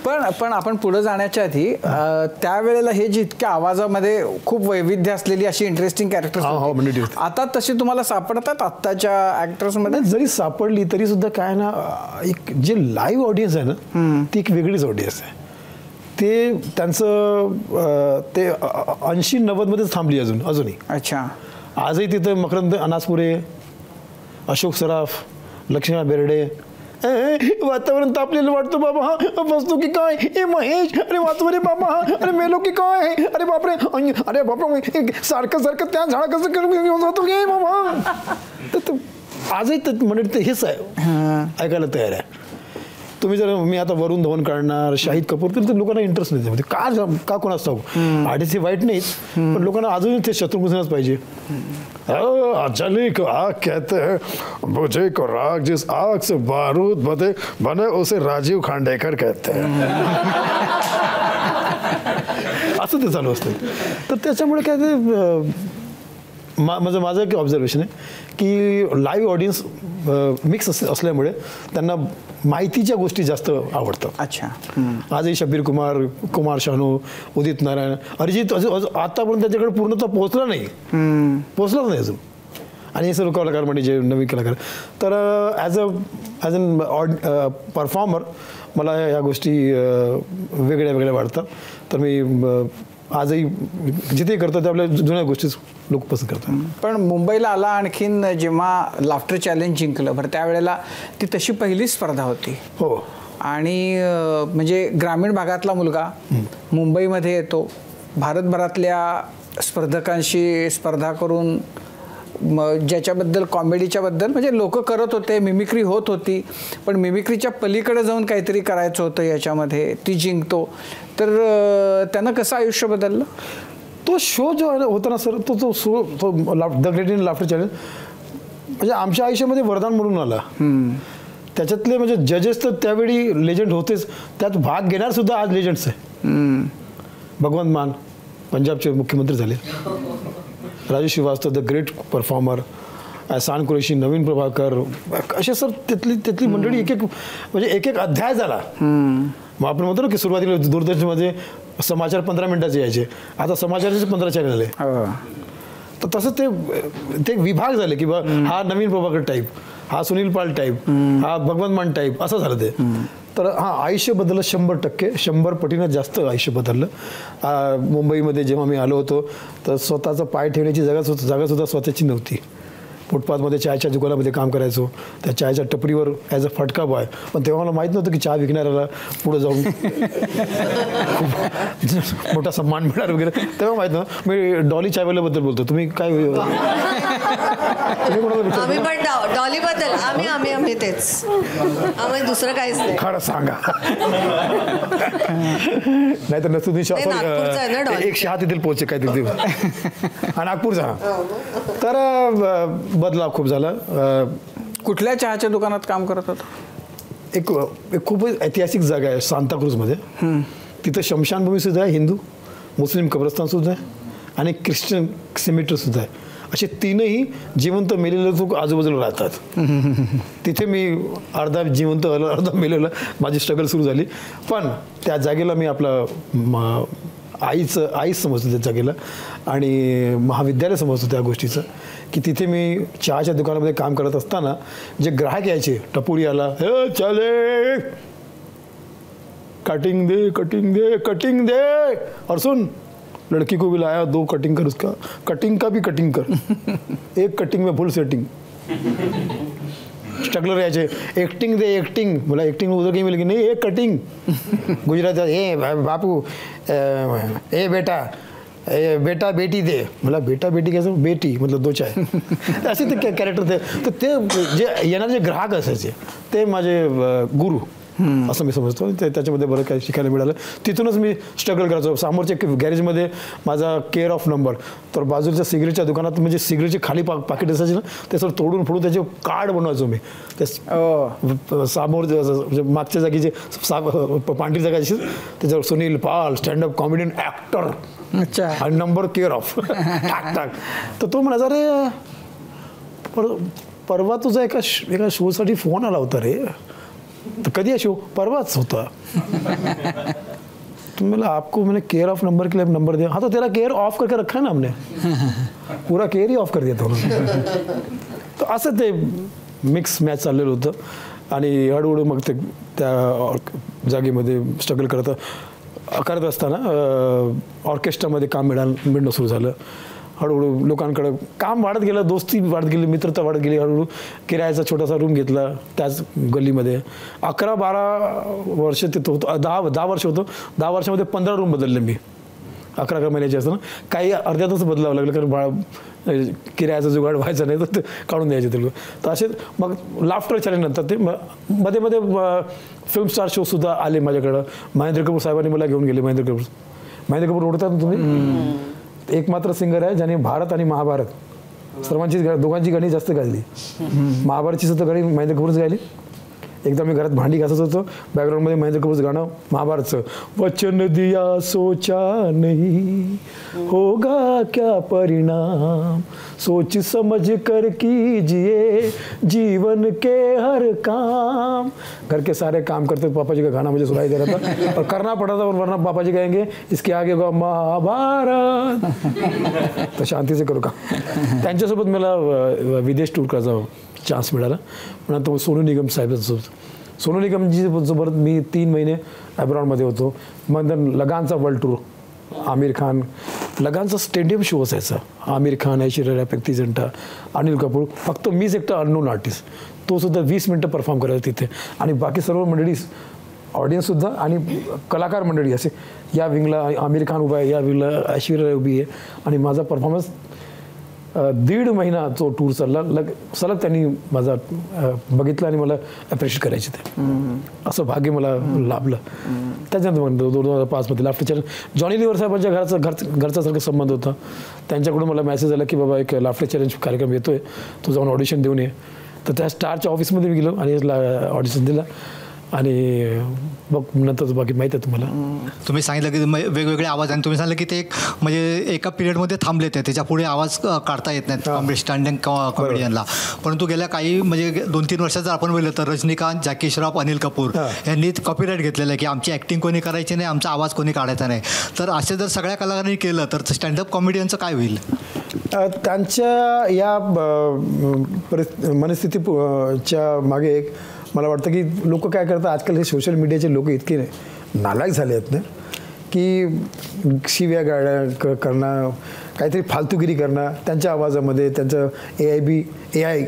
पण आपण पुढे जाण्याच्या आधी त्यावेळेला हे जितक्या आवाजामध्ये खूप वैविध्य असलेली अशी इंटरेस्टिंग कॅरेक्टर्स, आता तशी तुम्हाला सापडतात आत्ताच्या ऍक्टर्स मध्ये? जरी सापडली तरी सुद्धा काय ना, एक जे लाईव्ह ऑडियन्स आहे ना, ती एक वेगळीच ऑडियन्स आहे. ते त्यांचं ते 80-90 मध्येच थांबली अजूनही. अच्छा. आजही तिथं मकरंद अनासपुरे, अशोक सराफ, लक्ष्मण बेर्डे. वातावरण तापलेलं वाटतं बाबा. हा बसतो की काय, हे महेश, अरे वाचव रे बाबा, अरे मेलो की काय, अरे बापरे, अरे बापरे, सारखं त्या झाडा कसं जातो की बाबा. तर आजही म्हणजे हेच आहे, ऐकायला तयार आहे. तुम्ही जर मी आता वरुण धवन काढणार, शाहिद कपूर, तर लोकांना इंटरेस्ट नाही त्यामध्ये. का कोणाच ठाऊक. आधीचे वाईट नाहीत, पण लोकांना अजूनही ते शत्रुघ्नच पाहिजे. जली को आग कहते हैं, बुझे को राग, जिस आग से बारूद बने उसे राजीव खांडेकर कहते हैं. असं ते चालू असतं. तर त्याच्यामुळे काय ते माझं एक ऑब्झर्वेशन आहे की लाईव्ह ऑडियन्स मिक्स असल्यामुळे त्यांना माहितीच्या गोष्टी जास्त आवडतात. अच्छा. आजही शब्बीर कुमार शानू, उदित नारायण, अरिजित आतापर्यंत त्याच्याकडे पूर्णतः पोहोचलाच नाही अजून. आणि हे सर्व कलाकार म्हणजे जे नवीन कलाकार. तर ॲज अन परफॉर्मर मला ह्या गोष्टी वेगळ्या वेगळ्या वाटतात. तर मी आजही जिथे करतो त्या आपल्या जुन्या गोष्टीच लोक पसंत करतात. पण मुंबईला आला आणखीन जेव्हा लाफ्टर चॅलेंज जिंकलं बरं, त्यावेळेला ती तशी पहिली स्पर्धा होती. हो. आणि म्हणजे ग्रामीण भागातला मुलगा मुंबईमध्ये येतो, भारतभरातल्या स्पर्धकांशी स्पर्धा करून ज्याच्याबद्दल कॉमेडीच्या बद्दल म्हणजे लोक करत होते, मिमिक्री होत होती, पण मिमिक्रीच्या पलीकडे जाऊन काहीतरी करायचं होतं याच्यामध्ये, ती जिंकतो. तर त्यानं कसं आयुष्य बदललं? तो शो जो होता ना सर, तो शो तो the great Indian laughter challenge म्हणजे आमच्या आयुष्यामध्ये वरदान म्हणून आला. त्याच्यातले म्हणजे जजेस तर त्यावेळी लेजंड होतेच, त्यात भाग घेणार सुद्धा आज लेजंड्स आहे. भगवंत मान पंजाबचे मुख्यमंत्री झाले, Raju Srivastava the great performer, Ehsan Qureshi, नवीन प्रभाकर, असे सर त्यातली मंडळी एक म्हणजे एक अध्याय झाला. मग आपण म्हणतो ना की सुरुवातीला दूरदर्शनमध्ये समाचार 15 मिनिटाचे यायचे, आता समाचाराचे 15 चॅनल आले. तर तसं ते विभाग झाले की बा हा नवीन प्रभाकर टाईप, हा सुनील पाल टाईप, हा भगवंत मान टाईप, असं झालं ते. तर आयुष्य बदललं 100%, 100 पटीनं जास्त आयुष्य बदललं. मुंबईमध्ये जेव्हा मी आलो होतो तर स्वतःचा पाय ठेवण्याची जागासुद्धा स्वतःची नव्हती. फुटपाथमध्ये चायच्या दुकानामध्ये काम करायचो, त्या चायच्या टपरीवर ॲज अ फटका बॉय. पण तेव्हा मला माहीत नव्हतं की चहा विकणाऱ्याला पुढं जाऊन मोठा सन्मान मिळणार वगैरे, तेव्हा माहीत नव्हतं. मी डॉली चायवाल्याबद्दल बोलतो, तुम्ही काय आम्ही पण डॉलीबद्दल आम्ही तेच, आम्ही दुसरं काहीच नाही. खरं सांगा. नाही तर नसतो एक शहा तिथे पोहोचे काय तिथे नागपूरचा. तर बदलाव खूप झाला. कुठल्या चहाच्या दुकानात काम करत होता? एक खूप ऐतिहासिक जागा आहे सांताक्रूजमध्ये. तिथं शमशानभूमी सुद्धा आहे, हिंदू मुस्लिम कब्रस्तान सुद्धा आहे आणि ख्रिश्चन सिमेटर सुद्धा आहे. असे तीनही जिवंत मेलेले लोक आजूबाजूला राहतात. तिथे मी अर्धा जिवंत अर्धा मेलेलं माझी स्ट्रगल सुरू झाली. पण त्या जागेला मी आपलं आईच समजतो त्या जागेला, आणि महाविद्यालय समजतो त्या गोष्टीचं, की तिथे मी चहाच्या दुकानामध्ये काम करत असताना जे ग्राहक यायचे, टपोरी आला, हे चले कटिंग दे कटिंग दे कटिंग दे, और सुन लड़की को भी लाया 2 कटिंग कर, उसका कटिंग का भी कटिंग कर, एक कटिंग में फुल सेटिंग. स्ट्रगलर यायचे, एक्टिंग दे एक्टिंग, मला एक्टिंग उधर कहीं मिलेगी नहीं, एक कटिंग. गुजरात ए बापू ए बेटा बेटा बेटी दे, मला बेटा बेटी घ्यायचं, बेटी मतलब 2 चाय. असे ते कॅरेक्टर ते. तर ते जे येणारे जे ग्राहक असायचे ते माझे गुरु असं मी समजतो. त्याच्यामध्ये बरं काही शिकायला मिळालं. तिथूनच मी स्ट्रगल करायचो. समोरच्या गॅरेजमध्ये माझा केअर ऑफ नंबर, तर बाजूच्या सिगरेटच्या दुकानात म्हणजे सिगरेटची खाली पाकिट असायची ना, ते सर तोडून फोडून त्याचे कार्ड बनवायचो मी. ते समोर म्हणजे मागच्या जागी जे पांढरी जागा असेल त्याच्यावर सुनील पाल स्टँडअप कॉमेडियन ॲक्टर, अच्छा, आणि नंबर केअर ऑफ टाक टाक. तर तो म्हणायचा, अरे परवा तुझा एका शोसाठी फोन आला होता रे. तो कधी है शो? परवाच होता. तो मैंने आपको मैंने केयर ऑफ नंबर के लिए नंबर दिया. हाँ तो तेरा केयर ऑफ करके रखा है ना हमने, पूरा केयर ही ऑफ कर दिया था उन्होंने. तो असं ते मिक्स मॅच चाललेलं होतं. आणि हळूहळू मग ते त्या जागेमध्ये स्ट्रगल करत असताना ऑर्केस्ट्रामध्ये काम मिळणं सुरू झालं. हळूहळू लोकांकडं काम वाढत गेलं, दोस्ती वाढत गेली, मित्रता वाढत गेली. हळूहळू किरायाचा छोटासा रूम घेतला त्याच गल्लीमध्ये. 11-12 वर्ष तिथं होतं, 10 वर्ष होतं. 10 वर्षामध्ये 15 रूम बदलले मी. 11 महिन्याचे असताना काही अर्ध्या तास बदलावं लागलं, कारण किरायाचा जुगाड व्हायचा नाही, तर ते काढून द्यायचे ते लोक. तर असे मग लाफ्टर चॅलेंज नंतर ते मध्ये मध्ये फिल्म स्टार शोसुद्धा आले माझ्याकडं. महेंद्र कपूर साहेबांनी मला घेऊन गेले. महेंद्र कपूर ओळखतात तुम्ही? एकमात्र सिंगर आहे ज्याने भारत आणि महाभारत सर्वांची दोघांची गाणी जास्त गायली. महाभारतची सुद्धा गाणी महेंद्र कपूरच गायली, एकदा मी घरात भांडी घासत होतो, बॅकग्राऊंडमध्ये महेंद्र कपूरचं गाणं महाभारतचं, वचन दिया सोचा नहीं होगा क्या परिणाम, सोच समझ कर कीजिए जीवन के हर काम. घर के सारे काम करते पापा जी का गाना मुझे सुनाई दे रहा था और करना पड़ा था, और वरना पापा जी कहेंगे इसके आगे होगा महाभारत. तर शांती से करू का. त्यांच्यासोबत मला विदेश टूर करायचा चान्स मिळाला. पण आता सोनू निगम साहेबांसोबत, सोनू निगमजी सोबत मी 3 महिने ॲब्रॉडमध्ये होतो. मग लगानचा वर्ल्ड टूर, आमिर खान, लगानचा स्टेडियम शो असायचा. आमिर खान, ऐश्वर्या राय, प्रीती झंटा, अनिल कपूर, फक्त मीच एकटा अननोन आर्टिस्ट, तो सुद्धा 20 मिनटं परफॉर्म करायचा तिथे. आणि बाकी सर्व मंडळी, ऑडियन्ससुद्धा आणि कलाकार मंडळी असे, या विंगला आमिर खान उभा आहे, या विंगला ऐश्वर्या राय उभी आहे. आणि माझा परफॉर्मन्स 1.5 महिना तो टूर चालला. सलग त्यांनी माझा बघितला आणि मला ॲप्रिशिएट करायचे ते. असं भाग्य मला लाभलं. त्याच्यानंतर मग 2005मध्ये लाफ्टर चॅलेंज, जॉनी लिव्हर साहेबांच्या घरचा संबंध होता. त्यांच्याकडून मला मेसेज आला की बाबा एक लाफ्टर चॅलेंज कार्यक्रम येतोय, तू जाऊन ऑडिशन देऊन ये. तर त्या स्टारच्या ऑफिसमध्ये मी गेलो आणि ऑडिशन दिलं. आणि मग नंतर बाकी माहीत आहे तुम्हाला. तुम्ही सांगितलं की वेगवेगळे आवाज, आणि तुम्ही सांगितलं की ते एक म्हणजे एका पिरियडमध्ये थांबले ते, त्याच्या पुढे आवाज काढता येत नाहीत स्टँडिंग कॉमेडियनला. परंतु गेल्या काही म्हणजे 2-3 वर्षात जर आपण बघितलं तर रजनीकांत, जॅकी श्रॉफ, अनिल कपूर यांनी कॉपीराईट घेतलेलं आहे की आमची ॲक्टिंग कोणी करायची नाही, आमचा आवाज कोणी काढायचा नाही. तर असे जर सगळ्या कलाकारांनी केलं तर स्टँडअप कॉमेडियनचं काय होईल? त्यांच्या या मनस्थितीच्या मागे एक मला वाटतं की लोक काय करतात आजकाल, हे सोशल मीडियाचे लोक इतके नालायक झाले आहेत ना की शिव्या गाड्या करणं, काहीतरी फालतूगिरी करणं, त्यांच्या आवाजामध्ये त्यांचं AI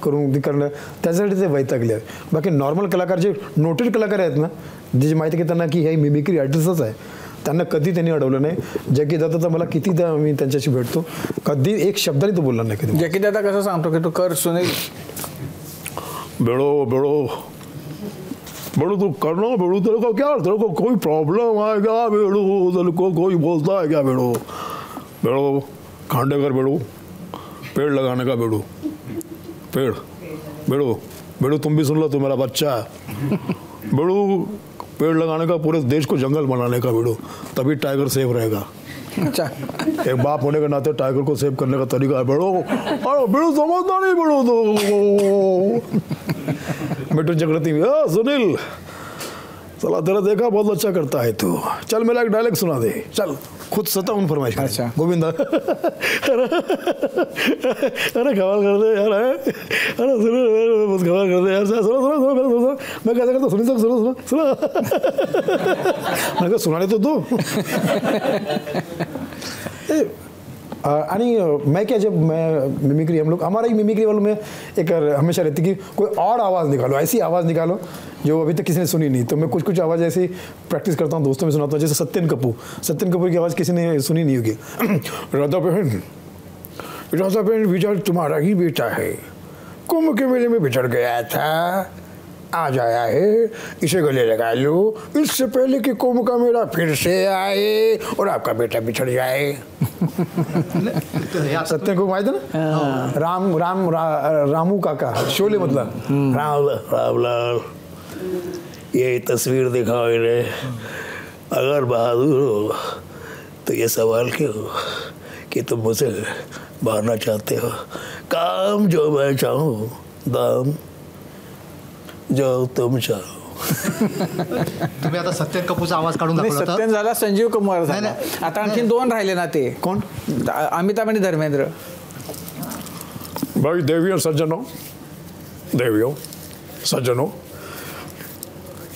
करून करणं, त्याच्यासाठी ते वैतागले आहेत. बाकी नॉर्मल कलाकार, जे नोटेड कलाकार आहेत ना, ज्याची माहिती की त्यांना की हे मिमिक्री आर्टिस्टच आहे, त्यांना कधी त्यांनी अडवलं नाही. जॅकी दादा तर मला कितीदा मी त्यांच्याशी भेटतो, कधी एक शब्दाने तो बोलला नाही कधी. जॅकी दादा कसं सांगतो की तू कर सुनील, बेड़ो तू करना, बेड़ो तेरे को क्या, तेरे को कोई प्रॉब्लम आएगा बेड़ो, तेरे को कोई बोलता है क्या बेड़ो खांडेकर बेड़ो, पेड़ लगाने का बेड़ो, बेड़ो तुम भी सुन लो, तुम मेरा बच्चा है बेड़ो, पेड़ लगाने का, पूरे देश को जंगल बनाने का बेड़ो, तभी टाइगर सेफ रहेगा. अच्छा, एक बाप होने के नाते टाइगर को सेव करने का तरीका है बेड़ो. बेड़ो समझता नहीं बेड़ो तो मिठुन चक्रवर्ती, सुनील चला तेरा देखा बहुत अच्छा करता है तू, चल मेरा एक डायलॉग सुना दे, चल खुद सताऊन फरमाइश. अच्छा गोविंदा, अरे कमाल कर दे यार, अरे सुनो बहुत कमाल कर दे यार, सुनो मैं कैसा करता, सुनी सब सुनो मैं कहा सुना तो दो. आणि मैं क्या, जब मैं मिमिक्री, हम लोग हमारा ही मिमिक्री वालों में एक हमेशा रहती कि कोई और आवाज़ निकालो, ऐसी आवाज़ निकालो जो अभी तक किसी ने सुनी नहीं. तो मैं कुछ आवाज़ ऐसी प्रैक्टिस करता हूँ, दोस्तों में सुनाता हूँ. जैसे सत्यन कपूर की आवाज़ किसी ने सुनी नहीं होगी. राधा बहन विजय तुम्हारा ही बेटा है, कुंभ के मेले में बिछड़ गया था, आज आया है, इसे गले लगा लो, इससे पहले कि कुंभ का मेला फिर से आए और आपका बेटा बिछड़ जाए. सत्य को माहिती ना, रामू काका शोले मधला, रामलाल ये तस्वीर दिखाओ इन्हें, अगर बहादुर हो तो ये सवाल क्यों कि तुम मुझे मारना चाहते हो, काम जो मैं चाहूँ, दाम जो तुम चाहो. तुम्ही आता सत्यन कपूरचा आवाज काढून दाखवला. सत्यन झाला, संजीव कुमार झाला, आता आणखी 2 राहिले ना. ते कोण? अमिताभ आणि धर्मेंद्र. भाई देवियों सज्जनों,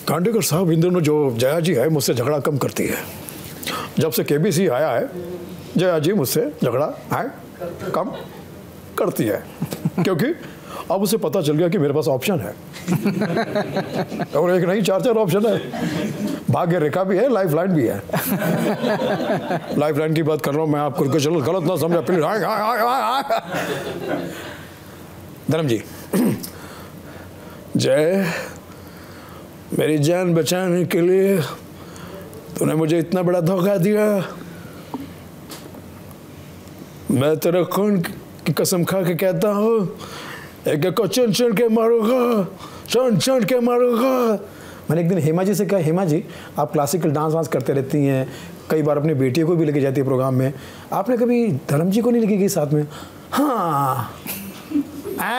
खांडेकर साहब इन दिनों जो जया जी है मुझसे झगड़ा कम करती है. जब से KBC आया है जया जी मुझसे झगड़ा है कम करती है, क्योंकि अब उसे पता चल गया कि मेरे पास ऑप्शन है और एक नहीं 4 ऑप्शन है. भाग्य रेखा भी है, लाइफ लाइन भी है. लाइफ लाइन की बात कर रहा हूँ मैं, आपको चलो गलत ना समझा प्लीज. धर्म जी, जय, मेरी जान बचाने के लिए तूने मुझे इतना बड़ा धोखा दिया. मैं तेरे खून की कसम खा के कहता हूँ एक को चुन चुन के मारूंगा, चुन चुन के मारूंगा। मैंने एक दिन हेमा जी से कहा, हेमा जी आप क्लासिकल डांस वांस करते रहती हैं, कई बार अपनी बेटियों को भी लेके जाती है प्रोग्राम में, आपने कभी धर्म जी को नहीं लेके गई साथ में? हाँ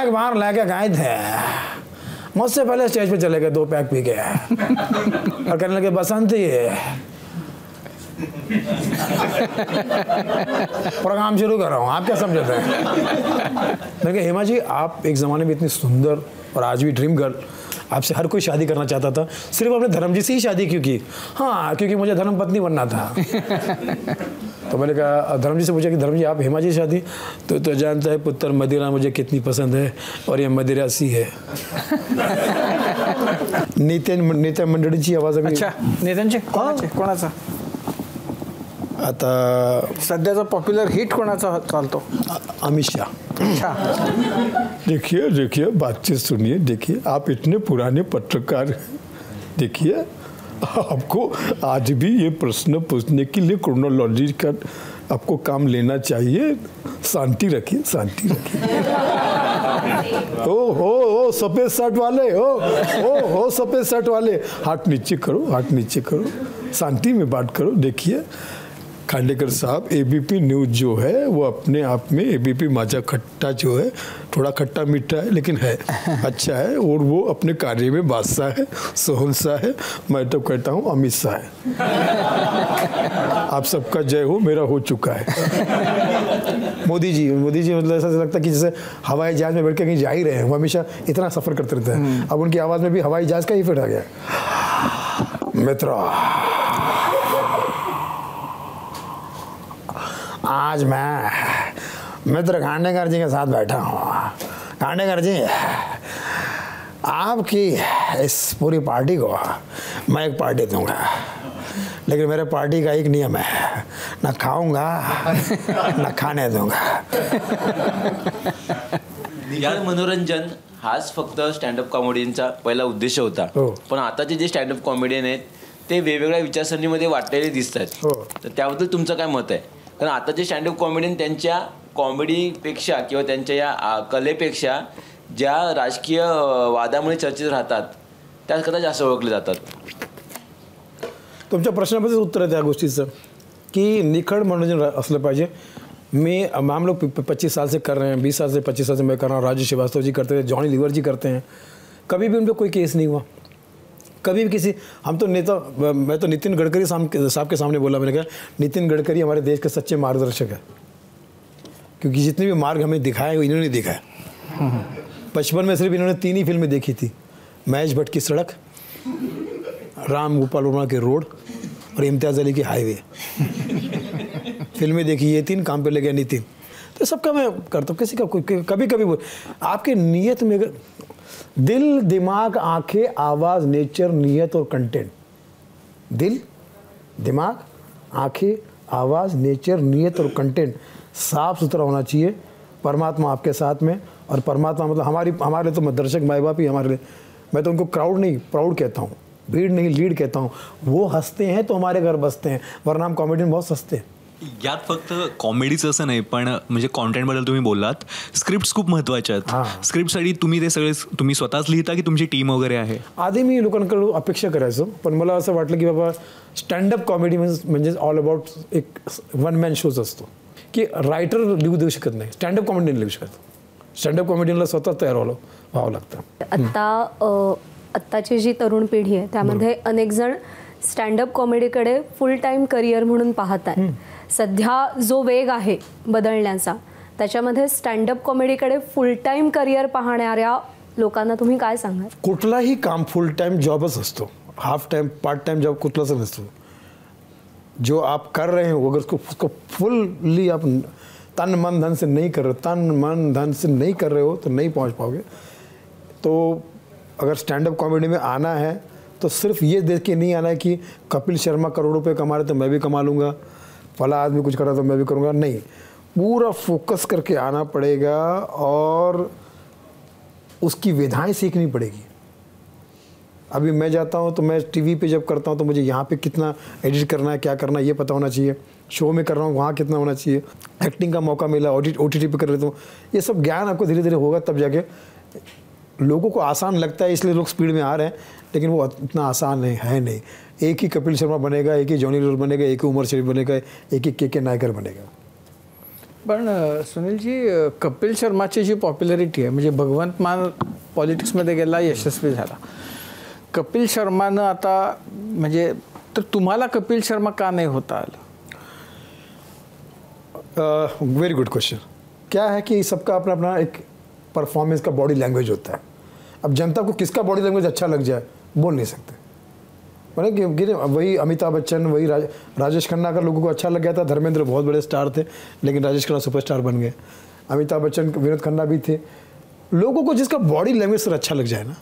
एक बार लेके गए थे, मुझसे पहले स्टेज पे चले गए 2 पैक पी के और कहने लगे बसंती प्रोग्राम शुरू कर रहा हूँ, आप क्या समझते हैं? मैंने कहा हेमा जी आप एक ज़माने में इतनी सुंदर और आज भी ड्रीम गर्ल, आपसे हर कोई शादी करना चाहता था, सिर्फ आपने धर्म जी से ही शादी क्यों की? हाँ क्योंकि मुझे धर्म पत्नी बनना था। तो मैंने कहा, धर्म जी से पूछा कि धर्म जी आप हेमा जी से शादी? तो जानता है पुत्र मदिरा मुझे कितनी पसंद है और ये मदिरा सी है। नेत्या मंडळीची आवाज अभी. अच्छा नेत्यांचे कोणाचा आता सध्याचा पॉप्युलर हिट कोणाचा चालतो? अमित शाह. अच्छा देखिए देखिए बातचीत सुनिए, देखिए आप इतने पुराने पत्रकार, देखिए आपको आज भी ये प्रश्न पूछने के लिए क्रोनोलॉजी का आपको काम लेना चाहिए. शांति रखिए, शांति रखिए. ओ सफेद शर्ट वाले, ओ सफेद शर्ट वाले, हाथ नीचे करो, हाथ नीचे करो, शांति में बात करो. देखिए खांडेकर साहब, एबीपी न्यूज़ जो है वो अपने आप में, एबीपी माझा खट्टा जो है थोड़ा खट्टा मीठा है लेकिन है अच्छा है, और वो अपने कार्य में बादशाह है, सोहनशाह है. मैं तो कहता हूँ अमित शाह है. आप सबका जय हो, मेरा हो चुका है. मोदी जी मतलब ऐसा लगता है कि जैसे हवाई जहाज में बैठ के कहीं जा ही रहे हैं. वो हमेशा इतना सफ़र करते रहते हैं. अब उनकी आवाज़ में भी हवाई जहाज का ही फिट आ गया. मित्रों, आज मैं मित्र खांडेकर जी के साथ बैठा हूँ. खांडेकर जी, आपकी इस पूरी पार्टी को मैं एक पार्टी दूंगा, लेकिन मेरे पार्टी का एक नियम है, ना खाऊंगा ना खाने दूंगा. यार मनोरंजन हाच फक्त स्टँडअप कॉमेडियनचा पहिला उद्देश होता. पण आताचे जे स्टँडअप कॉमेडियन आहेत ते वेगवेगळ्या विचारसरणीमध्ये वाटलेले दिसतात. तर त्याबद्दल तुमचं काय मत आहे? कारण आताचे स्टँडअप कॉमेडियन त्यांच्या कॉमेडीपेक्षा किंवा त्यांच्या या कलेपेक्षा ज्या राजकीय वादामुळे चर्चेत राहतात त्याच कदाचित जास्त ओळखले जातात. तुमच्या प्रश्नाबद्दल उत्तर आहे त्या गोष्टीचं की निखळ मनोरंजन असलं पाहिजे. हम लोग 25 साल से कर रहे हैं, 20 साल से 25 साल से मैं कर रहा हूँ. राजू श्रीवास्तव जी करते थे, जॉनी लीवर जी करते हैं. कभी भी उन पर कोई केस नहीं हुआ, कभी भी किसी. हम तो नेता, मैं तो नितिन गडकरी साहब के सामने बोला, मैंने कहा नितिन गडकरी हमारे देश के सच्चे मार्गदर्शक है, क्योंकि जितने भी मार्ग हमें दिखाए वो इन्होंने दिखाए. बचपन में सिर्फ इन्होंने 3 ही फिल्में देखी थी, महेश भट्ट की सड़क, राम गोपाल वर्मा के रोड और इम्तियाज़ अली की हाईवे. फिल्में देखी, ये 3 काम पे लगे नितिन. तो सबका मैं करता हूँ, किसी का कभी कभी आपके नीयत में अगर दिल, दिमाग, आंखें, आवाज़, नेचर, नीयत और कंटेंट. दिल, दिमाग, आंखें, आवाज़, नेचर, नीयत और कंटेंट साफ सुथरा होना चाहिए. परमात्मा आपके साथ में, और परमात्मा मतलब हमारे तो दर्शक माँ बाप ही हमारे लिए. मैं तो उनको क्राउड नहीं प्राउड कहता हूँ, भीड़ नहीं लीड कहता हूँ. वो हंसते हैं तो हमारे घर बसते हैं, वरना हम कॉमेडियन बहुत सस्ते हैं. यात फक्त कॉमेडीचं असं नाही, पण म्हणजे कॉन्टेंटबद्दल तुम्ही बोललात, स्क्रिप्ट्स खूप महत्त्वाच्या आहेत. स्क्रिप्टसाठी तुम्ही ते सगळे तुम्ही स्वतःच लिहिता की तुमची टीम वगैरे आहे? आधी मी लोकांकडून अपेक्षा करायचो, पण मला असं वाटलं की बाबा स्टँडअप कॉमेडी म्हणजे ऑल अबाउट एक वन मॅन शोज असतो, की रायटर लिहू देऊ शकत नाही, स्टँडअप कॉमेडियन लिहू शकत. स्टँडअप कॉमेडियनला स्वतः तयार व्हावं लागतं. आत्ताची जी तरुण पिढी आहे त्यामध्ये अनेक जण स्टँडअप कॉमेडीकडे फुल टाईम करिअर म्हणून पाहत आहे. सध्या जो वेग आहे बदलण्याचा, त्याच्यामध्ये स्टँडअप कॉमेडीकडे फुल टाईम करिअर पाहणाऱ्या लोकांना तुम्ही काय सांगाल? कुठलाही काम फुल टाइम जॉबच असतो, half time part time job कुठलाच नसतो. जो आप कर रहे हो अगर उसको फुल्ली आप तन मन धन से नहीं कर रहे हो तो नहीं पहुंच पाओगे. तो अगर स्टैंड अप कॉमेडी में आना है तो सिर्फ ये देख के नहीं आना है कि कपिल शर्मा करोड़ों रुपए कमा रहे तो मैं भी कमा लूँगा, फला आदमी कुछ कर रहा तो मैं भी करूँगा. नहीं, पूरा फोकस करके आना पड़ेगा और उसकी विधाएं सीखनी पड़ेगी. अभी मैं जाता हूँ तो मैं टीवी पे जब करता हूँ तो मुझे यहाँ पे कितना एडिट करना है, क्या करना है ये पता होना चाहिए. शो में कर रहा हूँ वहाँ कितना होना चाहिए. एक्टिंग का मौका मिला, OTT पे कर लेता हूँ, ये सब ज्ञान आपको धीरे धीरे होगा तब जाके. लोगों को आसान लगता है इसलिए लोग स्पीड में आ रहे हैं, लेकिन वो इतना आसान है नहीं। एक ही कपिल शर्मा बनेगा, एक ही जॉनी लीवर बनेगा, एक ही उमर शरीफ बनेगा, एक ही के नायकर बनेगा। पण सुनीलजी, कपिल शर्माची जी पॉप्युलरिटी आहे, म्हणजे भगवंत मान पॉलिटिक्समध्ये गेला, यशस्वी झाला. कपिल शर्मानं आता म्हणजे तर तुम्हाला कपिल शर्मा का नाही होता आलं? Very good question. क्या है कि सबका अपना अपना एक परफॉर्मेंस का बॉडी लैंग्वेज होता है. अब जनता को किसका बॉडी लैंग्वेज अच्छा लग जाए बोल नहीं सकते. मतलब कि वही अमिताभ बच्चन, वही राजेश खन्ना का लोगों को अच्छा लग गया था. धर्मेंद्र बहुत बड़े स्टार थे लेकिन राजेश खन्ना सुपरस्टार बन गए. अमिताभ बच्चन, विनोद खन्ना भी थे. लोगों को जिसका बॉडी लैंग्वेज सर अच्छा लग जाए ना,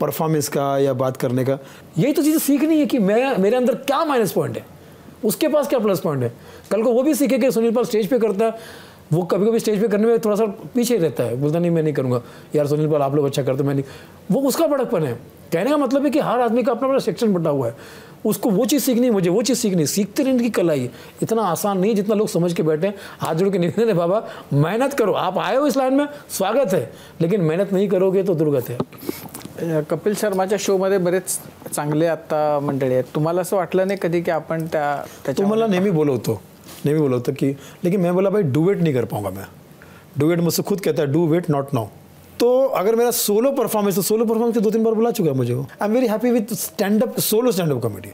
परफॉर्मेंस का या बात करने का, यही तो चीज़ें सीखनी है कि मेरे अंदर क्या माइनस पॉइंट है, उसके पास क्या प्लस पॉइंट है. कल को वो भी सीखे कि सुनील पाल स्टेज पे करता है, वो कभी कभी स्टेज पे करने में थोड़ा सा पीछे रहता है, बोलता नहीं मैं नहीं करूँगा, यार सुनील पाल आप लोग अच्छा करते, मैं नहीं. वो उसका बड़कपन है. कहने का मतलब है कि हर आदमी का अपना अपना सेक्शन बटा हुआ है. उसको वो चीज़ सीखनी है, मुझे वो चीज़ सीखनी. सीखते रहने की कला ही इतना आसान नहीं जितना लोग समझ के बैठे हैं. हाथ जोड़ के निवेदन है, बाबा मेहनत करो. आप आए हो इस लाइन में, स्वागत है, लेकिन मेहनत नहीं करोगे तो दुर्गत है. कपिल शर्माच्या शोमध्ये बरेच चांगले आता मंडळी आहेत. तुम्हाला असं वाटलं नाही कधी की आपण तुम्हाला नेहमी बोलवतो कि, लेकिन मैं बोला भाई डुएट नहीं कर पाऊंगा मैं. डुएट मुझसे खुद कहता है डू वेट नॉट नाउ. तो अगर मेरा सोलो परफॉर्मेंस, तो सोलो परफॉर्मेंस 2-3 बार बुला चुका है मुझे. I am very happy with solo stand up comedy.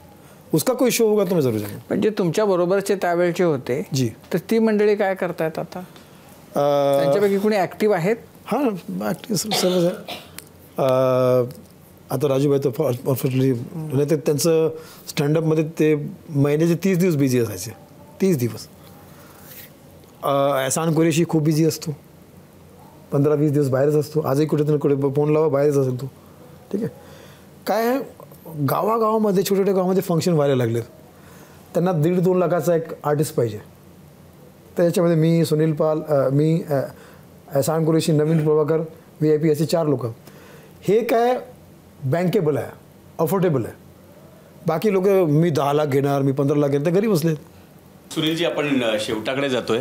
उसका कोई शो होगा तो मैं जरूर जाऊंगा. म्हणजे तुमच्या बरोबरचे त्यावेळचे होते जी, तर ती मंडळी काय करतायत आता? त्यांच्यापैकी कोणी ऍक्टिव्ह आहेत? हां, ॲक्टिव्ह सर्वच आहे. आता राजूभाई तर परफेक्टली, नाही तर त्यांचं स्टँडअपमध्ये ते महिन्याचे 30 दिवस बिझी असायचे. 30 दिवस. एहसान कुरेशी खूप बिझी असतो, 15-20 दिवस बाहेरच असतो. आजही कुठे फोन लावा, बाहेरच असेल तो. ठीक आहे. काय आहे, गावागावामध्ये, छोट्या छोट्या गावामध्ये फंक्शन व्हायला लागलेत. त्यांना 1.5-2 लाखाचा एक आर्टिस्ट पाहिजे. तर याच्यामध्ये मी, सुनील पाल, मी, एहसान कुरेशी, नवीन प्रभाकर, VIP असे 4 लोक. हे काय बँकेबल आहे, अफोर्डेबल आहे. बाकी लोक मी 10 लाख घेणार, मी 15 लाख घेणार, तर घरी बसलेत. सुनीलजी, आपण शेवटाकडे जातोय.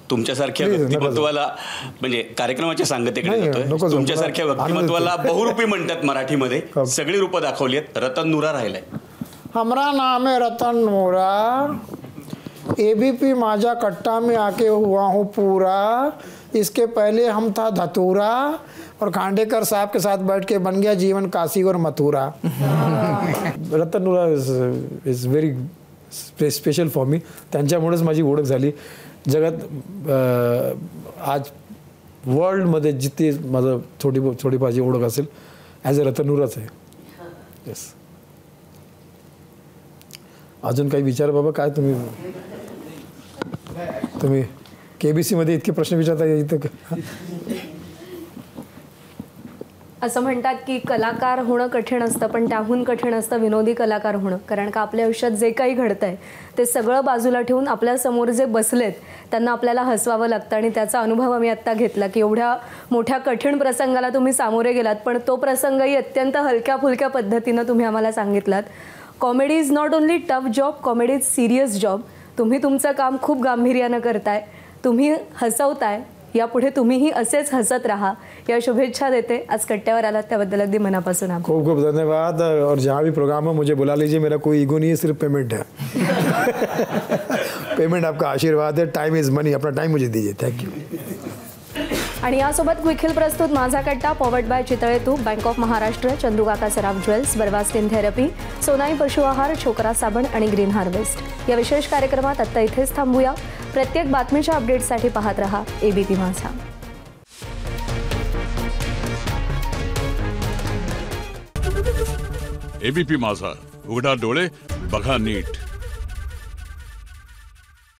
तुमच्यासारख्या व्यक्तिमत्वाला, म्हणजे कार्यक्रमाच्या सांगतेकडे जातोय. तुमच्यासारख्या व्यक्तिमत्वाला बहुरूपी म्हणतात मराठीमध्ये. सगळी रूपं दाखवली आहेत. रतन नुरा राहिलाय. हमारा नाम है रतन नूरा, ABP माझा कट्टा में आके हुआ हूँ पूरा. इसके पहले हम था धतूरा और खांडेकर साहब के साथ बैठ के बन गया जीवन काशी और मथुरा. रतन नूरा is very special for me. त्यांच्यामुळेच माझी ओळख झाली जगात. आज वर्ल्डमध्ये जिथे माझं थोडीफार जी ओळख असेल ॲज अ रतन नूराच आहे. येस. अजून काही विचार बाबा? काय तुम्ही KBC मध्ये इतके प्रश्न विचारता इथं? असं म्हणतात की कलाकार होणं कठीण असतं, पण त्याहून कठीण असतं विनोदी कलाकार होणं. कारण का आपल्या आयुष्यात जे काही घडतंय ते सगळं बाजूला ठेवून आपल्यासमोर जे बसलेत त्यांना आपल्याला हसवावं लागतं. आणि त्याचा अनुभव आम्ही आत्ता घेतला की एवढ्या मोठ्या कठीण प्रसंगाला तुम्ही सामोरे गेलात, पण तो प्रसंगही अत्यंत हलक्या फुलक्या पद्धतीनं तुम्ही आम्हाला सांगितलात. Comedy is not only tough job, comedy is serious job. तुम्ही तुमचं काम खूप गांभीर्यानं करताय, तुम्ही हसवताय. यापुढे तुम्हीही असेच हसत राहा या शुभेच्छा देते. आज कट्ट्यावर आलात त्याबद्दल अगदी मनापासून आभार. खूप खूप धन्यवाद. और जहाँ भी प्रोग्राम हो मुझे बुला लीजिए. मेरा कोई ईगो नहीं है, सिर्फ पेमेंट है. पेमेंट आपका आशीर्वाद है. Time is money. Apna time मुझे दीजिए. थँक्यू. आणि यासोबत क्विकहिल प्रस्तुत माझा कट्टा, पॉवर्ड बाय चितळे तूप, bank of Maharashtra, चंदूकाका Saraf jewels, Barwa skin therapy, Sonai पशु आहार, छोकरा साबण आणि ग्रीन हार्वेस्ट या विशेष कार्यक्रमात आत्ता इथेच थांबूया. प्रत्येक बातमीच्या अपडेट्ससाठी पाहत रहा ABP माझा. ABP माझा, उघडा डोळे बघा नीट.